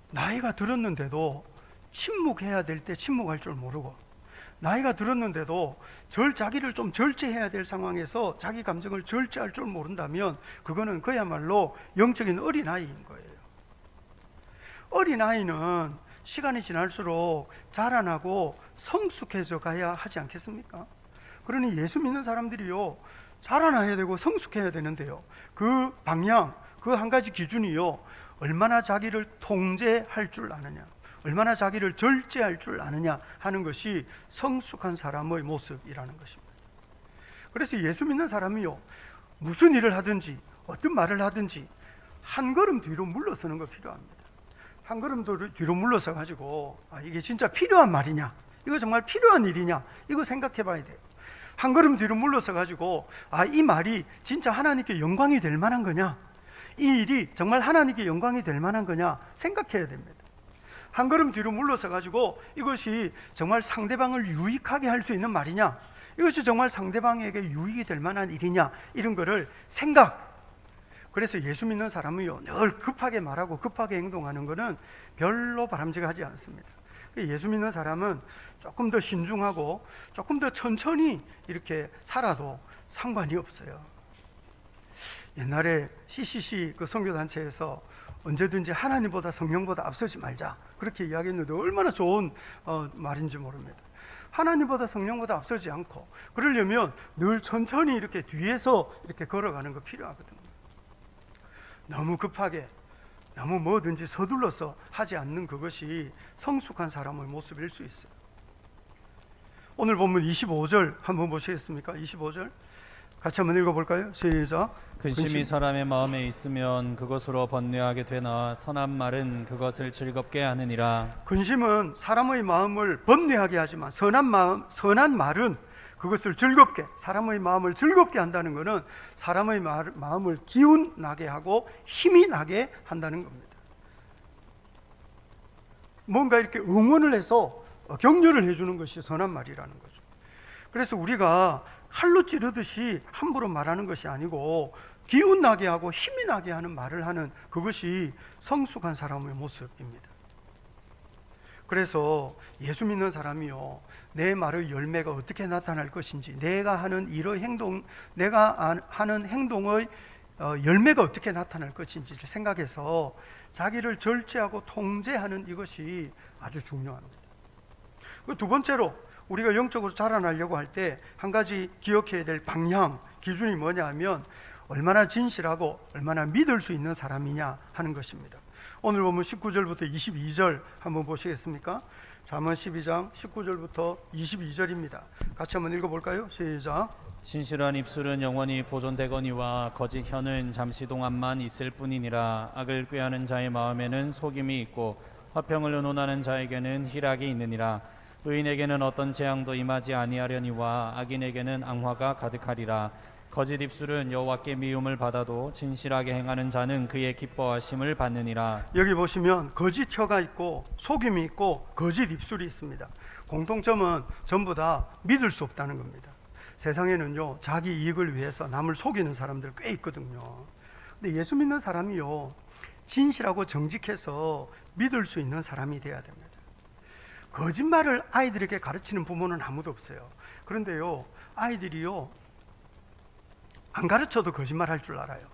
나이가 들었는데도 침묵해야 될 때 침묵할 줄 모르고, 나이가 들었는데도 자기를 좀 절제해야 될 상황에서 자기 감정을 절제할 줄 모른다면 그거는 그야말로 영적인 어린아이인 거예요. 어린아이는 시간이 지날수록 자라나고 성숙해져 가야 하지 않겠습니까? 그러니 예수 믿는 사람들이요, 자라나야 되고 성숙해야 되는데요, 그 방향, 그 한 가지 기준이요, 얼마나 자기를 통제할 줄 아느냐, 얼마나 자기를 절제할 줄 아느냐 하는 것이 성숙한 사람의 모습이라는 것입니다. 그래서 예수 믿는 사람이요, 무슨 일을 하든지 어떤 말을 하든지 한 걸음 뒤로 물러서는 거 필요합니다. 한 걸음 뒤로 물러서 가지고 이게 진짜 필요한 말이냐, 이거 정말 필요한 일이냐, 이거 생각해 봐야 돼요. 한 걸음 뒤로 물러서 가지고 이 말이 진짜 하나님께 영광이 될 만한 거냐, 이 일이 정말 하나님께 영광이 될 만한 거냐 생각해야 됩니다. 한 걸음 뒤로 물러서 가지고 이것이 정말 상대방을 유익하게 할 수 있는 말이냐, 이것이 정말 상대방에게 유익이 될 만한 일이냐, 이런 거를 생각. 그래서 예수 믿는 사람이요, 늘 급하게 말하고 급하게 행동하는 것은 별로 바람직하지 않습니다. 예수 믿는 사람은 조금 더 신중하고 조금 더 천천히 이렇게 살아도 상관이 없어요. 옛날에 CCC 그 선교단체에서 언제든지 하나님보다 성령보다 앞서지 말자, 그렇게 이야기했는데 얼마나 좋은 말인지 모릅니다. 하나님보다 성령보다 앞서지 않고, 그러려면 늘 천천히 이렇게 뒤에서 이렇게 걸어가는 거 필요하거든요. 너무 급하게, 너무 뭐든지 서둘러서 하지 않는 그것이 성숙한 사람의 모습일 수 있어요. 오늘 본문 25절 한번 보시겠습니까? 25절 같이 한번 읽어볼까요? 시작. 근심이 사람의 마음에 있으면 그것으로 번뇌하게 되나 선한 말은 그것을 즐겁게 하느니라. 근심은 사람의 마음을 번뇌하게 하지만 선한 말은 그것을 즐겁게, 사람의 마음을 즐겁게 한다는 것은 사람의 마음을 기운 나게 하고 힘이 나게 한다는 겁니다. 뭔가 이렇게 응원을 해서 격려를 해주는 것이 선한 말이라는 거죠. 그래서 우리가 칼로 찌르듯이 함부로 말하는 것이 아니고 기운 나게 하고 힘이 나게 하는 말을 하는 그것이 성숙한 사람의 모습입니다. 그래서 예수 믿는 사람이요, 내 말의 열매가 어떻게 나타날 것인지, 내가 하는 행동의 열매가 어떻게 나타날 것인지를 생각해서 자기를 절제하고 통제하는 이것이 아주 중요합니다. 두 번째로 우리가 영적으로 자라나려고 할 때 한 가지 기억해야 될 방향, 기준이 뭐냐 하면 얼마나 진실하고 얼마나 믿을 수 있는 사람이냐 하는 것입니다. 오늘 보면 19절부터 22절 한번 보시겠습니까? 잠언 12장 19절부터 22절입니다. 같이 한번 읽어볼까요? 시작. 신실한 입술은 영원히 보존되거니와 거짓 혀는 잠시 동안만 있을 뿐이니라. 악을 꾀하는 자의 마음에는 속임이 있고 화평을 의논하는 자에게는 희락이 있느니라. 의인에게는 어떤 재앙도 임하지 아니하려니와 악인에게는 앙화가 가득하리라. 거짓 입술은 여호와께 미움을 받아도 진실하게 행하는 자는 그의 기뻐하심을 받느니라. 여기 보시면 거짓 혀가 있고 속임이 있고 거짓 입술이 있습니다. 공통점은 전부 다 믿을 수 없다는 겁니다. 세상에는요, 자기 이익을 위해서 남을 속이는 사람들 꽤 있거든요. 근데 예수 믿는 사람이요, 진실하고 정직해서 믿을 수 있는 사람이 돼야 됩니다. 거짓말을 아이들에게 가르치는 부모는 아무도 없어요. 그런데요, 아이들이요, 안 가르쳐도 거짓말 할 줄 알아요.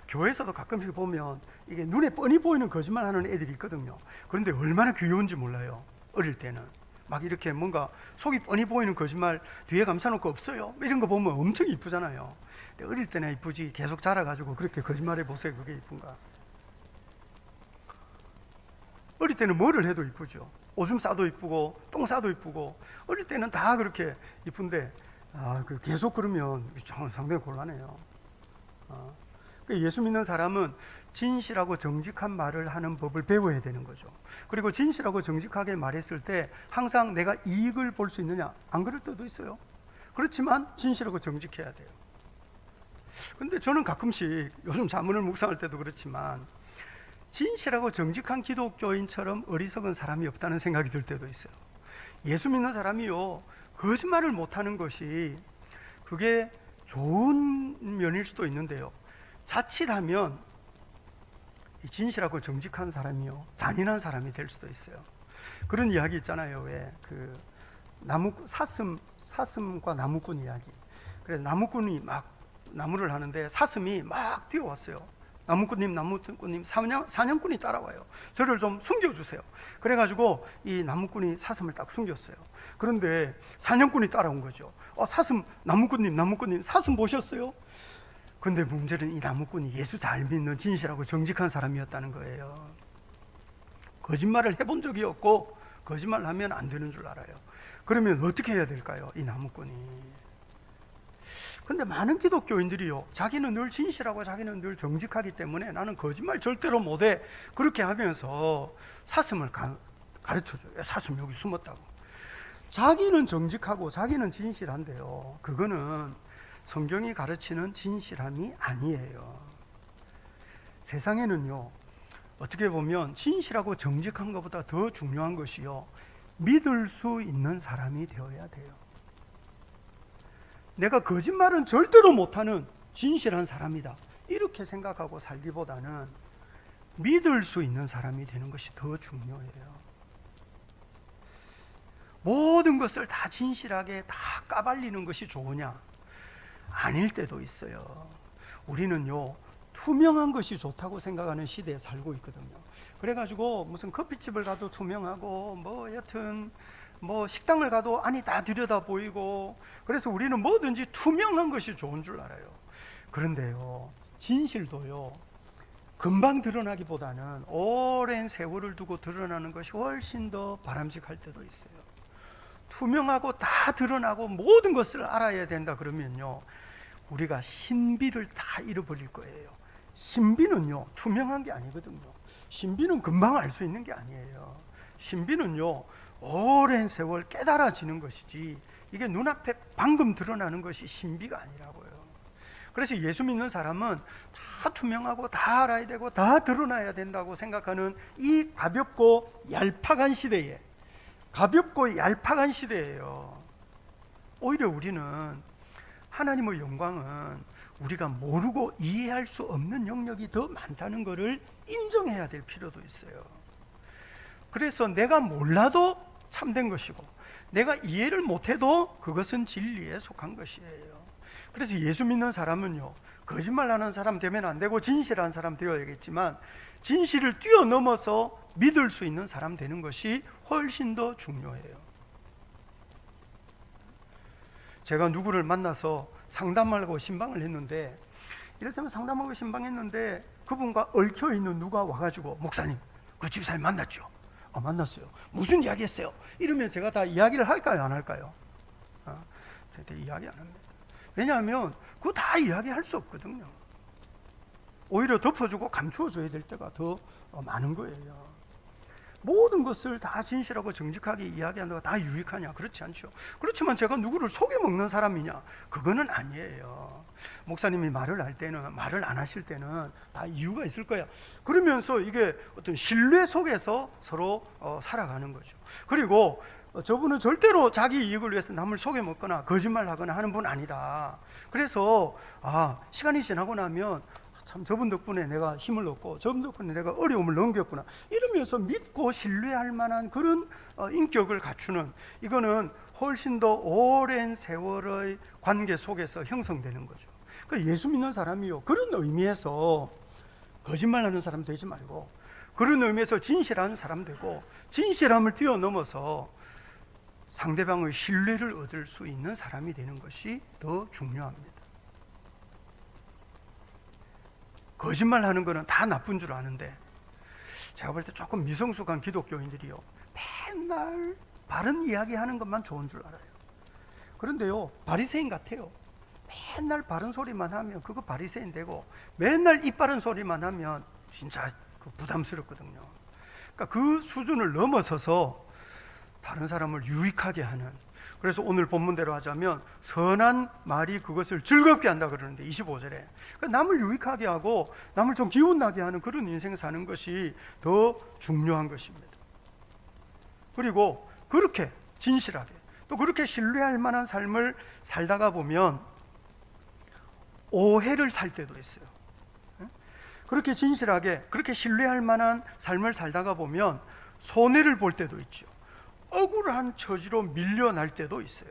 교회에서도 가끔씩 보면 이게 눈에 뻔히 보이는 거짓말 하는 애들이 있거든요. 그런데 얼마나 귀여운지 몰라요. 어릴 때는 막 이렇게 뭔가 속이 뻔히 보이는 거짓말 뒤에 감싸놓고 없어요, 이런 거 보면 엄청 이쁘잖아요. 근데 어릴 때나 이쁘지 계속 자라가지고 그렇게 거짓말해 보세요. 그게 이쁜가? 어릴 때는 뭐를 해도 이쁘죠. 오줌 싸도 이쁘고 똥 싸도 이쁘고 어릴 때는 다 그렇게 이쁜데 계속 그러면 상당히 곤란해요. 예수 믿는 사람은 진실하고 정직한 말을 하는 법을 배워야 되는 거죠. 그리고 진실하고 정직하게 말했을 때 항상 내가 이익을 볼 수 있느냐, 안 그럴 때도 있어요. 그렇지만 진실하고 정직해야 돼요. 근데 저는 가끔씩 요즘 자문을 묵상할 때도 그렇지만 진실하고 정직한 기독교인처럼 어리석은 사람이 없다는 생각이 들 때도 있어요. 예수 믿는 사람이요, 거짓말을 못하는 것이 그게 좋은 면일 수도 있는데요, 자칫하면 진실하고 정직한 사람이요, 잔인한 사람이 될 수도 있어요. 그런 이야기 있잖아요. 왜 그 사슴과 나무꾼 이야기. 그래서 나무꾼이 막 나무를 하는데 사슴이 막 뛰어왔어요. 나무꾼님 사냥꾼이 따라와요. 저를 좀 숨겨주세요. 그래가지고 이 나무꾼이 사슴을 딱 숨겼어요. 그런데 사냥꾼이 따라온 거죠. 사슴, 나무꾼님 사슴 보셨어요? 근데 문제는 이 나무꾼이 예수 잘 믿는 진실하고 정직한 사람이었다는 거예요. 거짓말을 해본 적이 없고 거짓말 하면 안 되는 줄 알아요. 그러면 어떻게 해야 될까요? 이 나무꾼이. 근데 많은 기독교인들이요, 자기는 늘 진실하고 자기는 늘 정직하기 때문에 나는 거짓말 절대로 못해, 그렇게 하면서 사슴을 가르쳐줘요. 사슴 여기 숨었다고. 자기는 정직하고 자기는 진실한데요, 그거는 성경이 가르치는 진실함이 아니에요. 세상에는요, 어떻게 보면 진실하고 정직한 것보다 더 중요한 것이요, 믿을 수 있는 사람이 되어야 돼요. 내가 거짓말은 절대로 못하는 진실한 사람이다, 이렇게 생각하고 살기보다는 믿을 수 있는 사람이 되는 것이 더 중요해요. 모든 것을 다 진실하게 다 까발리는 것이 좋으냐? 아닐 때도 있어요. 우리는요, 투명한 것이 좋다고 생각하는 시대에 살고 있거든요. 그래가지고 무슨 커피집을 가도 투명하고 여튼 식당을 가도 안이 다 들여다 보이고, 그래서 우리는 뭐든지 투명한 것이 좋은 줄 알아요. 그런데요, 진실도요, 금방 드러나기보다는 오랜 세월을 두고 드러나는 것이 훨씬 더 바람직할 때도 있어요. 투명하고 다 드러나고 모든 것을 알아야 된다 그러면요, 우리가 신비를 다 잃어버릴 거예요. 신비는요, 투명한 게 아니거든요. 신비는 금방 알 수 있는 게 아니에요. 신비는요, 오랜 세월 깨달아지는 것이지, 이게 눈앞에 방금 드러나는 것이 신비가 아니라고요. 그래서 예수 믿는 사람은 다 투명하고 다 알아야 되고 다 드러나야 된다고 생각하는 이 가볍고 얄팍한 시대에, 오히려 우리는 하나님의 영광은 우리가 모르고 이해할 수 없는 영역이 더 많다는 것을 인정해야 될 필요도 있어요. 그래서 내가 몰라도 참된 것이고, 내가 이해를 못해도 그것은 진리에 속한 것이에요. 그래서 예수 믿는 사람은요, 거짓말하는 사람 되면 안 되고 진실한 사람 되어야겠지만, 진실을 뛰어넘어서 믿을 수 있는 사람 되는 것이 훨씬 더 중요해요. 제가 누구를 만나서 상담하고 신방을 했는데, 이를테면 상담하고 신방했는데 그분과 얽혀있는 누가 와가지고, 목사님 그 집사님 만났죠? 만났어요. 무슨 이야기 했어요? 이러면 제가 다 이야기를 할까요, 안 할까요? 제가 이야기 안 합니다. 왜냐하면 그거 다 이야기할 수 없거든요. 오히려 덮어주고 감추어줘야 될 때가 더 많은 거예요. 모든 것을 다 진실하고 정직하게 이야기한다고 다 유익하냐? 그렇지 않죠. 그렇지만 제가 누구를 속여먹는 사람이냐? 그거는 아니에요. 목사님이 말을 할 때는, 말을 안 하실 때는 다 이유가 있을 거야. 그러면서 이게 어떤 신뢰 속에서 서로 살아가는 거죠. 그리고 저분은 절대로 자기 이익을 위해서 남을 속여먹거나 거짓말하거나 하는 분 아니다. 그래서 시간이 지나고 나면 참 저분 덕분에 내가 힘을 얻고 저분 덕분에 내가 어려움을 넘겼구나, 이러면서 믿고 신뢰할 만한 그런 인격을 갖추는, 이거는 훨씬 더 오랜 세월의 관계 속에서 형성되는 거죠. 그러니까 예수 믿는 사람이요, 그런 의미에서 거짓말하는 사람 되지 말고, 그런 의미에서 진실한 사람 되고, 진실함을 뛰어넘어서 상대방의 신뢰를 얻을 수 있는 사람이 되는 것이 더 중요합니다. 거짓말하는 거는 다 나쁜 줄 아는데, 제가 볼 때 조금 미성숙한 기독교인들이요, 맨날 바른 이야기하는 것만 좋은 줄 알아요. 그런데요, 바리새인 같아요. 맨날 바른 소리만 하면 그거 바리새인 되고, 맨날 입 바른 소리만 하면 진짜 부담스럽거든요. 그러니까 그 수준을 넘어서서 다른 사람을 유익하게 하는, 그래서 오늘 본문대로 하자면 선한 말이 그것을 즐겁게 한다 그러는데, 25절에 그러니까 남을 유익하게 하고 남을 좀 기운나게 하는 그런 인생 사는 것이 더 중요한 것입니다. 그리고 그렇게 진실하게, 또 그렇게 신뢰할 만한 삶을 살다가 보면 오해를 살 때도 있어요. 그렇게 진실하게, 그렇게 신뢰할 만한 삶을 살다가 보면 손해를 볼 때도 있죠. 억울한 처지로 밀려날 때도 있어요.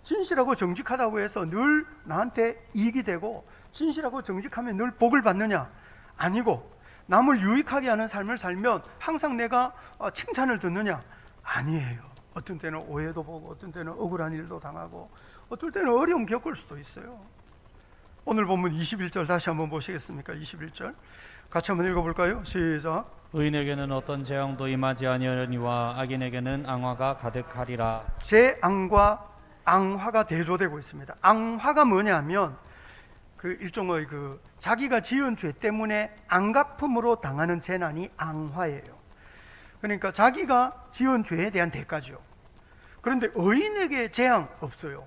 진실하고 정직하다고 해서 늘 나한테 이익이 되고 진실하고 정직하면 늘 복을 받느냐? 아니고 남을 유익하게 하는 삶을 살면 항상 내가 칭찬을 듣느냐? 아니에요. 어떤 때는 오해도 보고 어떤 때는 억울한 일도 당하고 어떨 때는 어려움 겪을 수도 있어요. 오늘 본문 21절 다시 한번 보시겠습니까? 21절 같이 한번 읽어볼까요? 시작. 의인에게는 어떤 재앙도 임하지 아니하려니와 악인에게는 앙화가 가득하리라. 재앙과 앙화가 대조되고 있습니다. 앙화가 뭐냐면 그 일종의 그 자기가 지은 죄 때문에 앙갚음으로 당하는 재난이 앙화예요. 그러니까 자기가 지은 죄에 대한 대가죠. 그런데 의인에게 재앙 없어요.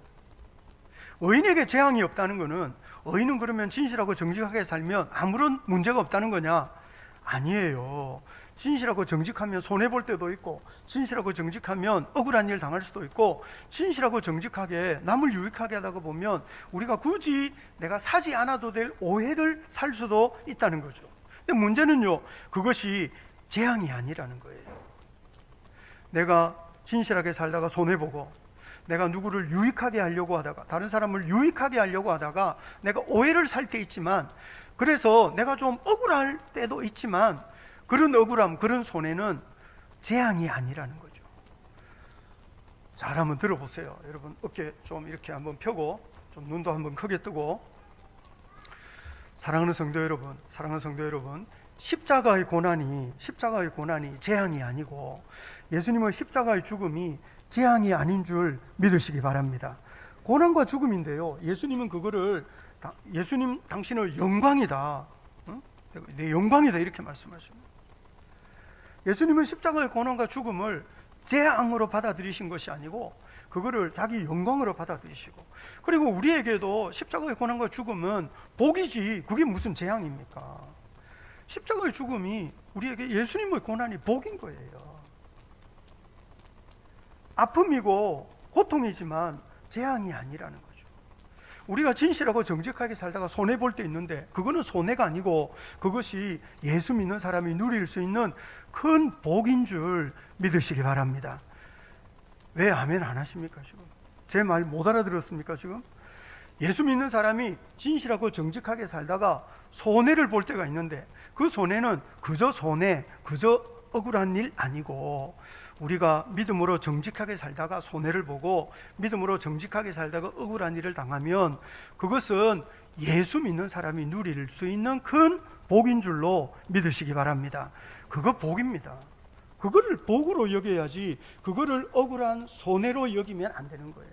의인에게 재앙이 없다는 것은 의인은 그러면 진실하고 정직하게 살면 아무런 문제가 없다는 거냐? 아니에요. 진실하고 정직하면 손해볼 때도 있고 진실하고 정직하면 억울한 일 당할 수도 있고 진실하고 정직하게 남을 유익하게 하다가 보면 우리가 굳이 내가 사지 않아도 될 오해를 살 수도 있다는 거죠. 근데 문제는요, 그것이 재앙이 아니라는 거예요. 내가 진실하게 살다가 손해보고 내가 누구를 유익하게 하려고 하다가 다른 사람을 유익하게 하려고 하다가 내가 오해를 살 때 있지만 그래서 내가 좀 억울할 때도 있지만 그런 억울함, 그런 손해는 재앙이 아니라는 거죠. 잘 한번 들어보세요. 여러분 어깨 좀 이렇게 한번 펴고 좀 눈도 한번 크게 뜨고 사랑하는 성도 여러분, 사랑하는 성도 여러분, 십자가의 고난이 재앙이 아니고 예수님의 십자가의 죽음이 재앙이 아닌 줄 믿으시기 바랍니다. 고난과 죽음인데요, 예수님은 그거를 예수님 당신의 영광이다, 내 영광이다 이렇게 말씀하십니다. 예수님은 십자가의 고난과 죽음을 재앙으로 받아들이신 것이 아니고 그거를 자기 영광으로 받아들이시고, 그리고 우리에게도 십자가의 고난과 죽음은 복이지 그게 무슨 재앙입니까? 십자가의 죽음이 우리에게 예수님의 고난이 복인 거예요. 아픔이고 고통이지만 재앙이 아니라는 거죠. 우리가 진실하고 정직하게 살다가 손해볼 때 있는데 그거는 손해가 아니고 그것이 예수 믿는 사람이 누릴 수 있는 큰 복인 줄 믿으시기 바랍니다. 왜 아멘 안 하십니까? 지금 제 말 못 알아들었습니까? 지금 예수 믿는 사람이 진실하고 정직하게 살다가 손해를 볼 때가 있는데 그 손해는 그저 손해, 그저 억울한 일 아니고 우리가 믿음으로 정직하게 살다가 손해를 보고 믿음으로 정직하게 살다가 억울한 일을 당하면 그것은 예수 믿는 사람이 누릴 수 있는 큰 복인 줄로 믿으시기 바랍니다. 그거 복입니다. 그거를 복으로 여겨야지 그거를 억울한 손해로 여기면 안 되는 거예요.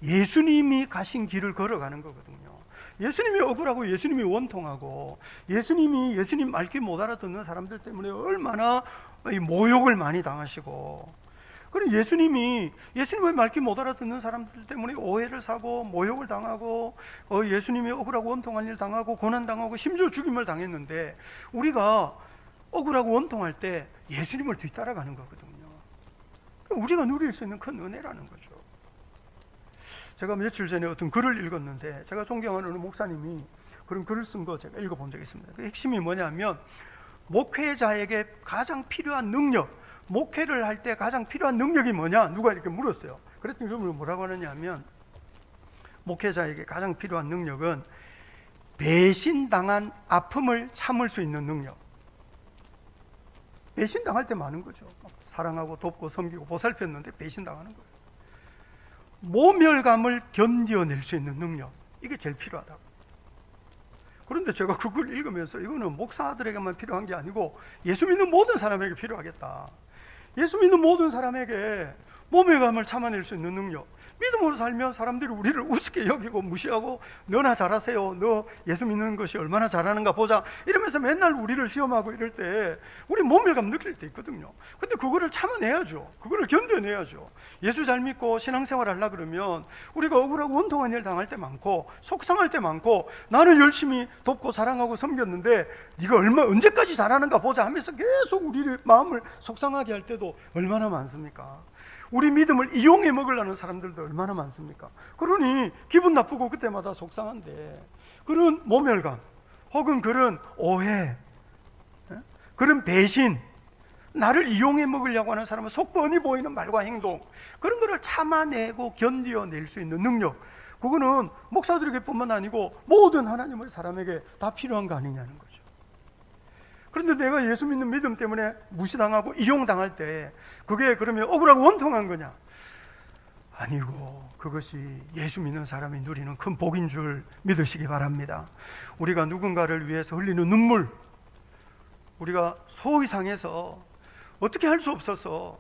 예수님이 가신 길을 걸어가는 거거든요. 예수님이 억울하고 예수님이 원통하고 예수님 말귀 못 알아듣는 사람들 때문에 얼마나 모욕을 많이 당하시고, 그리고 예수님의 말귀 못 알아듣는 사람들 때문에 오해를 사고 모욕을 당하고 예수님이 억울하고 원통한 일 당하고 고난당하고 심지어 죽임을 당했는데 우리가 억울하고 원통할 때 예수님을 뒤따라가는 거거든요. 우리가 누릴 수 있는 큰 은혜라는 거죠. 제가 며칠 전에 어떤 글을 읽었는데 제가 존경하는 어느 목사님이 그런 글을 쓴 거 제가 읽어본 적이 있습니다. 그 핵심이 뭐냐면 목회자에게 가장 필요한 능력, 목회를 할 때 가장 필요한 능력이 뭐냐? 누가 이렇게 물었어요. 그랬더니 그분이 뭐라고 하느냐면 목회자에게 가장 필요한 능력은 배신당한 아픔을 참을 수 있는 능력. 배신당할 때 많은 거죠. 사랑하고 돕고 섬기고 보살폈는데 배신당하는 거예요. 모멸감을 견뎌낼 수 있는 능력, 이게 제일 필요하다고. 그런데 제가 그걸 읽으면서 이거는 목사들에게만 필요한 게 아니고 예수 믿는 모든 사람에게 필요하겠다. 예수 믿는 모든 사람에게 모멸감을 참아낼 수 있는 능력, 믿음으로 살면 사람들이 우리를 우습게 여기고 무시하고 너나 잘하세요, 너 예수 믿는 것이 얼마나 잘하는가 보자 이러면서 맨날 우리를 시험하고 이럴 때 우리 모멸감 느낄 때 있거든요. 근데 그거를 참아내야죠. 그거를 견뎌내야죠. 예수 잘 믿고 신앙생활 하려고 그러면 우리가 억울하고 원통한 일 당할 때 많고 속상할 때 많고 나는 열심히 돕고 사랑하고 섬겼는데 네가 언제까지 잘하는가 보자 하면서 계속 우리의 마음을 속상하게 할 때도 얼마나 많습니까? 우리 믿음을 이용해 먹으려는 사람들도 얼마나 많습니까? 그러니 기분 나쁘고 그때마다 속상한데 그런 모멸감 혹은 그런 오해, 그런 배신, 나를 이용해 먹으려고 하는 사람은 속 뻔히 보이는 말과 행동, 그런 거를 참아내고 견뎌낼 수 있는 능력, 그거는 목사들에게뿐만 아니고 모든 하나님의 사람에게 다 필요한 거 아니냐는 거죠. 그런데 내가 예수 믿는 믿음 때문에 무시당하고 이용당할 때 그게 그러면 억울하고 원통한 거냐? 아니고 그것이 예수 믿는 사람이 누리는 큰 복인 줄 믿으시기 바랍니다. 우리가 누군가를 위해서 흘리는 눈물, 우리가 속이 상해서 어떻게 할 수 없어서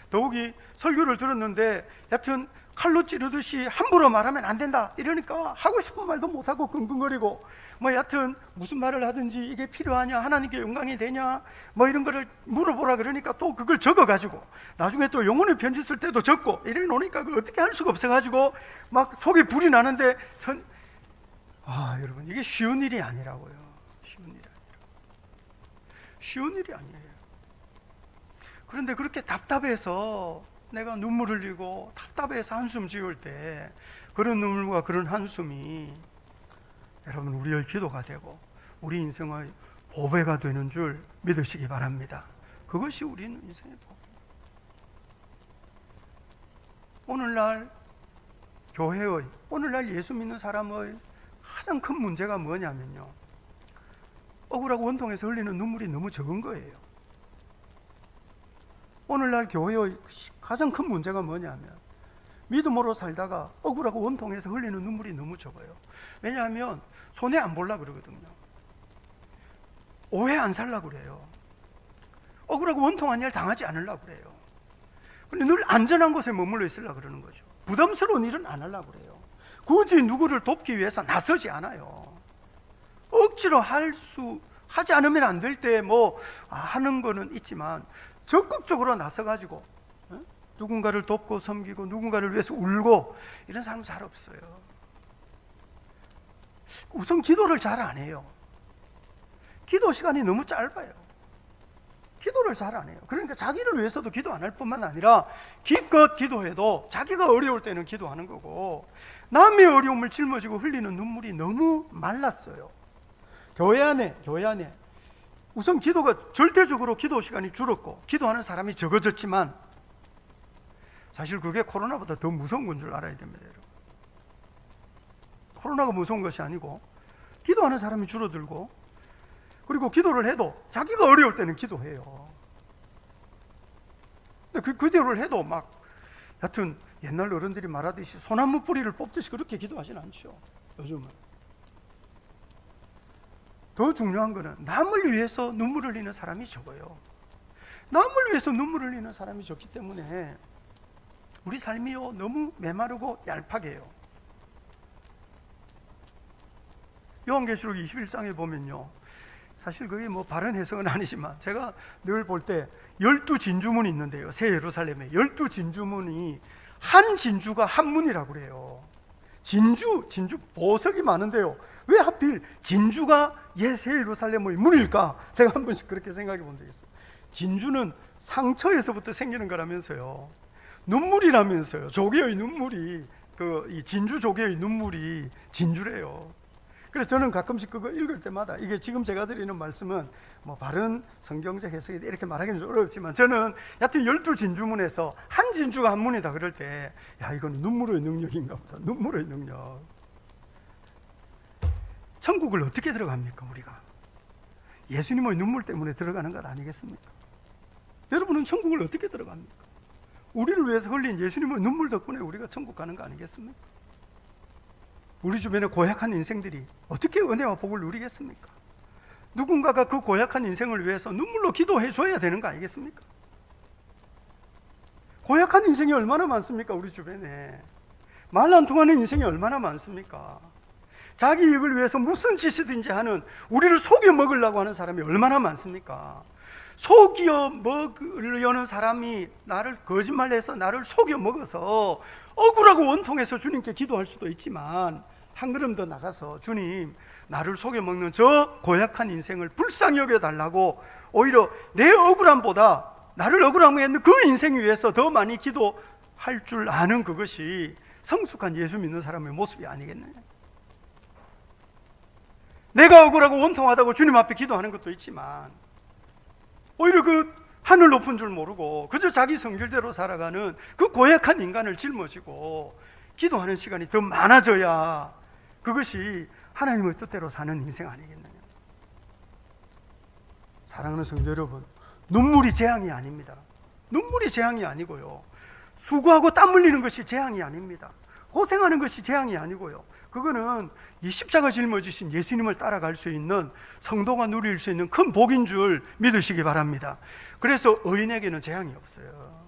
더욱이 설교를 들었는데 여튼 칼로 찌르듯이 함부로 말하면 안 된다 이러니까 하고 싶은 말도 못하고 끙끙거리고 뭐 여튼 무슨 말을 하든지 이게 필요하냐, 하나님께 영광이 되냐 뭐 이런 거를 물어보라 그러니까 또 그걸 적어가지고 나중에 또 영혼의 편지 쓸 때도 적고 이래 놓으니까 어떻게 할 수가 없어가지고 막 속에 불이 나는데 여러분 이게 쉬운 일이 아니라고요. 쉬운 일이 아니에요. 그런데 그렇게 답답해서 내가 눈물 흘리고 답답해서 한숨 지을 때 그런 눈물과 그런 한숨이 여러분 우리의 기도가 되고 우리 인생의 보배가 되는 줄 믿으시기 바랍니다. 그것이 우리 인생의 보배. 오늘날 교회의, 오늘날 예수 믿는 사람의 가장 큰 문제가 뭐냐면요, 억울하고 원통해서 흘리는 눈물이 너무 적은 거예요. 오늘날 교회의 가장 큰 문제가 뭐냐면 믿음으로 살다가 억울하고 원통해서 흘리는 눈물이 너무 적어요. 왜냐하면 손해 안 볼라 그러거든요. 오해 안 살라 그래요. 억울하고 원통한 일 당하지 않으려고 그래요. 근데 늘 안전한 곳에 머물러 있으려고 그러는 거죠. 부담스러운 일은 안 하려고 그래요. 굳이 누구를 돕기 위해서 나서지 않아요. 억지로 하지 않으면 안 될 때 하는 거는 있지만 적극적으로 나서가지고 누군가를 돕고 섬기고 누군가를 위해서 울고 이런 사람 잘 없어요. 우선 기도를 잘 안 해요. 기도 시간이 너무 짧아요. 기도를 잘 안 해요. 그러니까 자기를 위해서도 기도 안 할 뿐만 아니라 기껏 기도해도 자기가 어려울 때는 기도하는 거고 남의 어려움을 짊어지고 흘리는 눈물이 너무 말랐어요. 교회 안에 우선 기도가 절대적으로 기도 시간이 줄었고 기도하는 사람이 적어졌지만 사실 그게 코로나보다 더 무서운 건 줄 알아야 됩니다. 여러분. 코로나가 무서운 것이 아니고 기도하는 사람이 줄어들고 그리고 기도를 해도 자기가 어려울 때는 기도해요. 근데 그 기도를 해도 여튼 옛날 어른들이 말하듯이 소나무 뿌리를 뽑듯이 그렇게 기도하지는 않죠. 요즘은. 더 중요한 거는 남을 위해서 눈물을 흘리는 사람이 적어요. 남을 위해서 눈물을 흘리는 사람이 적기 때문에 우리 삶이요 너무 메마르고 얄팍해요. 요한계시록 21장에 보면요, 사실 그게 바른 해석은 아니지만 제가 늘 볼 때 12진주문이 있는데요, 새 예루살렘에 12진주문이 한 진주가 한 문이라고 그래요. 진주 보석이 많은데요, 왜 하필 진주가 새 예루살렘의 문일까? 제가 한 번씩 그렇게 생각해 본 적이 있어요. 진주는 상처에서부터 생기는 거라면서요, 눈물이라면서요. 조개의 눈물이 이 진주 조개의 눈물이 진주래요. 그래서 저는 가끔씩 그거 읽을 때마다 이게 지금 제가 드리는 말씀은 바른 성경적 해석이 이렇게 말하기는 좀 어렵지만 저는 여하튼 12진주문에서 한 진주가 한 문이다 그럴 때 이거는 눈물의 능력인가 보다. 눈물의 능력. 천국을 어떻게 들어갑니까? 우리가 예수님의 눈물 때문에 들어가는 것 아니겠습니까? 여러분은 천국을 어떻게 들어갑니까? 우리를 위해서 흘린 예수님의 눈물 덕분에 우리가 천국 가는 거 아니겠습니까? 우리 주변의 고약한 인생들이 어떻게 은혜와 복을 누리겠습니까? 누군가가 그 고약한 인생을 위해서 눈물로 기도해 줘야 되는 거 아니겠습니까? 고약한 인생이 얼마나 많습니까? 우리 주변에 말 안 통하는 인생이 얼마나 많습니까? 자기 이익을 위해서 무슨 짓이든지 하는, 우리를 속여 먹으려고 하는 사람이 얼마나 많습니까? 속여 먹으려는 사람이 나를 거짓말해서 나를 속여 먹어서 억울하고 원통해서 주님께 기도할 수도 있지만 한 걸음 더 나가서 주님, 나를 속여 먹는 저 고약한 인생을 불쌍히 여겨달라고 오히려 내 억울함보다 나를 억울하게 했는 그 인생 위해서 더 많이 기도할 줄 아는 그것이 성숙한 예수 믿는 사람의 모습이 아니겠느냐. 내가 억울하고 원통하다고 주님 앞에 기도하는 것도 있지만 오히려 그 하늘 높은 줄 모르고 그저 자기 성질대로 살아가는 그 고약한 인간을 짊어지고 기도하는 시간이 더 많아져야 그것이 하나님의 뜻대로 사는 인생 아니겠느냐. 사랑하는 성도 여러분, 눈물이 재앙이 아닙니다. 눈물이 재앙이 아니고요, 수고하고 땀 흘리는 것이 재앙이 아닙니다. 고생하는 것이 재앙이 아니고요, 그거는 이 십자가 짊어지신 예수님을 따라갈 수 있는 성도가 누릴 수 있는 큰 복인 줄 믿으시기 바랍니다. 그래서 의인에게는 재앙이 없어요.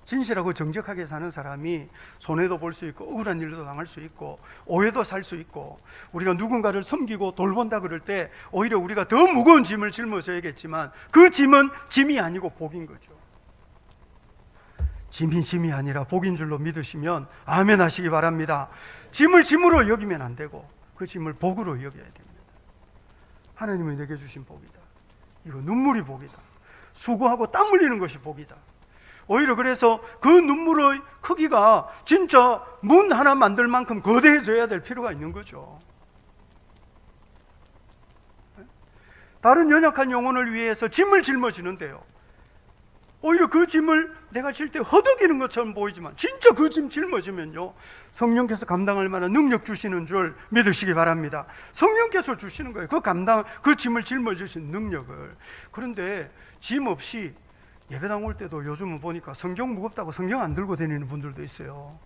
진실하고 정직하게 사는 사람이 손해도 볼 수 있고 억울한 일도 당할 수 있고 오해도 살 수 있고, 우리가 누군가를 섬기고 돌본다 그럴 때 오히려 우리가 더 무거운 짐을 짊어져야겠지만 그 짐은 짐이 아니고 복인 거죠. 짐이 아니라 복인 줄로 믿으시면 아멘 하시기 바랍니다. 짐을 짐으로 여기면 안 되고 그 짐을 복으로 여겨야 됩니다. 하나님이 내게 주신 복이다. 이거 눈물이 복이다. 수고하고 땀 흘리는 것이 복이다. 오히려 그래서 그 눈물의 크기가 진짜 문 하나 만들 만큼 거대해져야 될 필요가 있는 거죠. 다른 연약한 영혼을 위해서 짐을 짊어지는데요, 오히려 그 짐을 내가 질 때 허덕이는 것처럼 보이지만 진짜 그 짐 짊어지면요, 성령께서 감당할 만한 능력 주시는 줄 믿으시기 바랍니다. 성령께서 주시는 거예요, 그 짐을 짊어질 수 있는 능력을. 그런데 짐 없이 예배당 올 때도 요즘은 보니까 성경 무겁다고 성경 안 들고 다니는 분들도 있어요.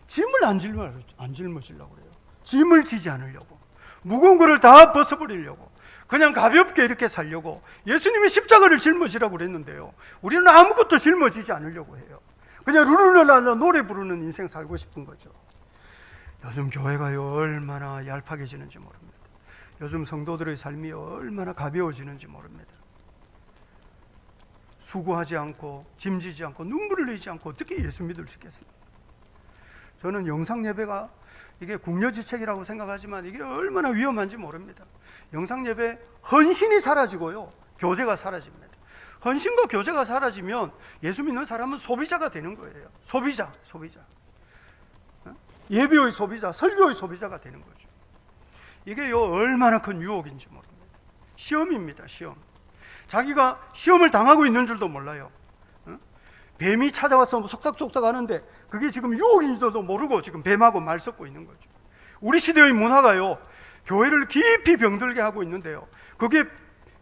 짐을 안 짊어지려고 그래요. 짐을 지지 않으려고, 무거운 거를 다 벗어버리려고, 그냥 가볍게 이렇게 살려고. 예수님이 십자가를 짊어지라고 그랬는데요, 우리는 아무것도 짊어지지 않으려고 해요. 그냥 룰루랄라 노래 부르는 인생 살고 싶은 거죠. 요즘 교회가요 얼마나 얄팍해지는지 모릅니다. 요즘 성도들의 삶이 얼마나 가벼워지는지 모릅니다. 수고하지 않고 짐지지 않고 눈물을 흘리지 않고 어떻게 예수 믿을 수 있겠습니까? 저는 영상 예배가 이게 궁여지책이라고 생각하지만 이게 얼마나 위험한지 모릅니다. 영상 예배 헌신이 사라지고요, 교제가 사라집니다. 헌신과 교제가 사라지면 예수 믿는 사람은 소비자가 되는 거예요. 소비자. 예배의 소비자, 설교의 소비자가 되는 거죠. 이게요 얼마나 큰 유혹인지 모릅니다. 시험입니다, 시험. 자기가 시험을 당하고 있는 줄도 몰라요. 뱀이 찾아와서 속닥속닥 하는데 그게 지금 유혹인지도 모르고 지금 뱀하고 말 섞고 있는 거죠. 우리 시대의 문화가요 교회를 깊이 병들게 하고 있는데요,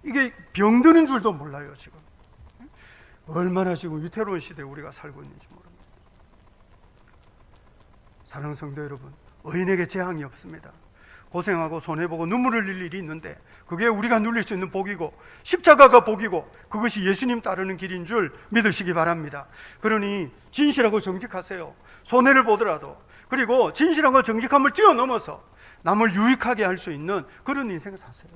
이게 병드는 줄도 몰라요. 지금 얼마나 지금 위태로운 시대에 우리가 살고 있는지 모릅니다. 사랑하는 성도 여러분, 의인에게 재앙이 없습니다. 고생하고 손해보고 눈물을 흘릴 일이 있는데 그게 우리가 누릴 수 있는 복이고 십자가가 복이고 그것이 예수님 따르는 길인 줄 믿으시기 바랍니다. 그러니 진실하고 정직하세요. 손해를 보더라도. 그리고 진실하고 정직함을 뛰어넘어서 남을 유익하게 할 수 있는 그런 인생 사세요.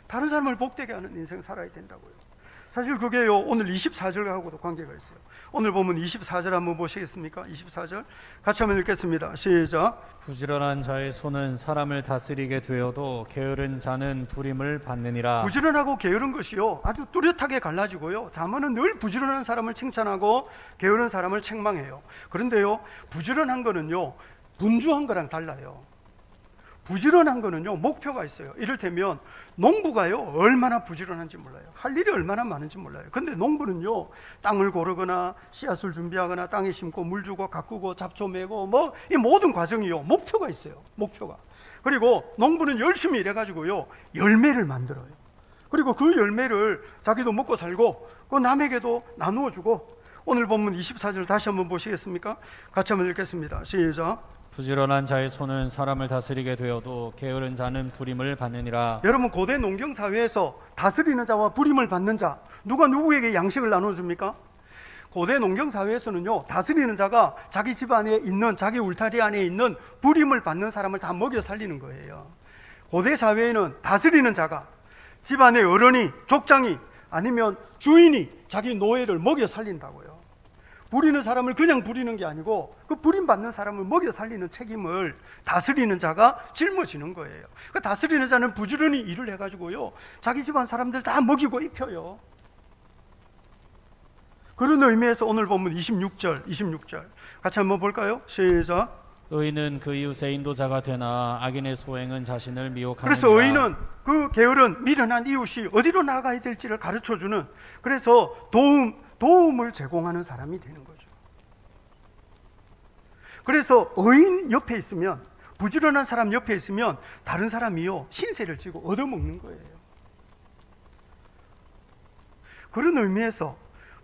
다른 사람을 복되게 하는 인생 살아야 된다고요. 사실 그게요 오늘 24절하고도 관계가 있어요. 오늘 보면 24절 한번 보시겠습니까? 24절 같이 한번 읽겠습니다. 시작. 부지런한 자의 손은 사람을 다스리게 되어도 게으른 자는 부림을 받느니라. 부지런하고 게으른 것이요 아주 뚜렷하게 갈라지고요, 잠언은 늘 부지런한 사람을 칭찬하고 게으른 사람을 책망해요. 그런데요 부지런한 거는요 분주한 거랑 달라요. 부지런한 거는요 목표가 있어요. 이를테면 농부가요 얼마나 부지런한지 몰라요. 할 일이 얼마나 많은지 몰라요. 근데 농부는요 땅을 고르거나 씨앗을 준비하거나 땅에 심고 물 주고 가꾸고 잡초 매고 뭐 이 모든 과정이요 목표가 있어요. 목표가. 그리고 농부는 열심히 일해가지고요 열매를 만들어요. 그리고 그 열매를 자기도 먹고 살고 그 남에게도 나누어 주고. 오늘 본문 24절 다시 한번 보시겠습니까? 같이 한번 읽겠습니다. 시작. 부지런한 자의 손은 사람을 다스리게 되어도 게으른 자는 부림을 받느니라. 여러분 고대 농경 사회에서 다스리는 자와 부림을 받는 자, 누가 누구에게 양식을 나눠줍니까? 고대 농경 사회에서는요 다스리는 자가 자기 집 안에 있는, 자기 울타리 안에 있는 부림을 받는 사람을 다 먹여 살리는 거예요. 고대 사회에는 다스리는 자가 집안의 어른이, 족장이 아니면 주인이 자기 노예를 먹여 살린다고요. 부리는 사람을 그냥 부리는 게 아니고 그 부림받는 사람을 먹여 살리는 책임을 다스리는 자가 짊어지는 거예요. 그 다스리는 자는 부지런히 일을 해가지고요 자기 집안 사람들 다 먹이고 입혀요. 그런 의미에서 오늘 본문 26절 같이 한번 볼까요? 시작. 의인은 그 이웃의 인도자가 되나 악인의 소행은 자신을 미혹하느니라. 그래서 의인은 그 게으른 미련한 이웃이 어디로 나가야 될지를 가르쳐주는, 그래서 도움을 제공하는 사람이 되는 거죠. 그래서 의인 옆에 있으면, 부지런한 사람 옆에 있으면 다른 사람이요 신세를 지고 얻어먹는 거예요. 그런 의미에서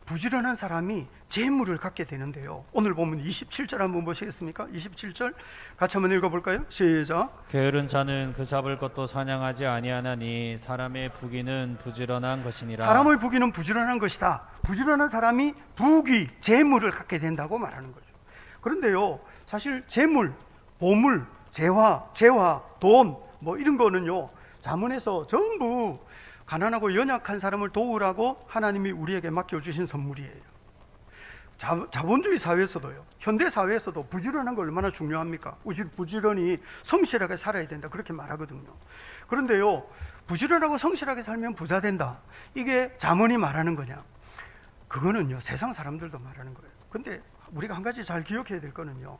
부지런한 사람이 재물을 갖게 되는데요. 오늘 보면 27절 한번 보시겠습니까? 27절 같이 한번 읽어볼까요? 시작. 게으른 자는 그 잡을 것도 사냥하지 아니하나니 사람의 부귀는 부지런한 것이니라. 사람의 부귀는 부지런한 것이다. 부지런한 사람이 부귀, 재물을 갖게 된다고 말하는 거죠. 그런데요, 사실 재물, 보물, 재화, 돈 뭐 이런 거는요, 잠언에서 전부 가난하고 연약한 사람을 도우라고 하나님이 우리에게 맡겨주신 선물이에요. 자본주의 사회에서도요, 현대 사회에서도 부지런한 거 얼마나 중요합니까? 부지런히 성실하게 살아야 된다, 그렇게 말하거든요. 그런데요, 부지런하고 성실하게 살면 부자 된다, 이게 잠언이 말하는 거냐? 그거는요, 세상 사람들도 말하는 거예요. 근데 우리가 한 가지 잘 기억해야 될 거는요,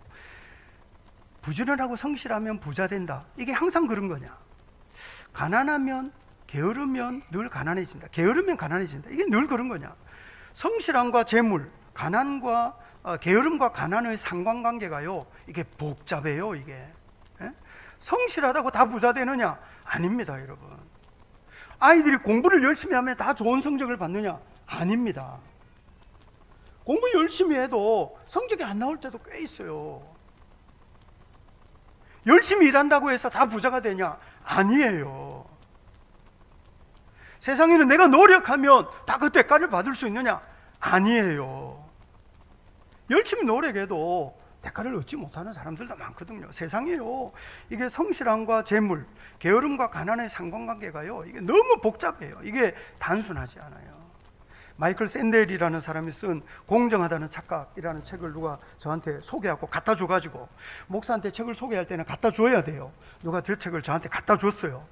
부지런하고 성실하면 부자 된다, 이게 항상 그런 거냐? 가난하면, 게으르면 늘 가난해진다, 게으르면 가난해진다, 이게 늘 그런 거냐? 성실함과 재물, 게으름과 가난의 상관관계가요, 이게 복잡해요. 이게 성실하다고 다 부자 되느냐? 아닙니다, 여러분. 아이들이 공부를 열심히 하면 다 좋은 성적을 받느냐? 아닙니다. 공부 열심히 해도 성적이 안 나올 때도 꽤 있어요. 열심히 일한다고 해서 다 부자가 되냐? 아니에요. 세상에는 내가 노력하면 다 그 대가를 받을 수 있느냐? 아니에요. 열심히 노력해도 대가를 얻지 못하는 사람들도 많거든요. 세상에요, 이게 성실함과 재물, 게으름과 가난의 상관관계가요, 이게 너무 복잡해요. 이게 단순하지 않아요. 마이클 샌델이라는 사람이 쓴 공정하다는 착각이라는 책을 누가 저한테 소개하고 갖다 줘가지고, 목사한테 책을 소개할 때는 갖다 줘야 돼요. 누가 저 책을 저한테 갖다 줬어요.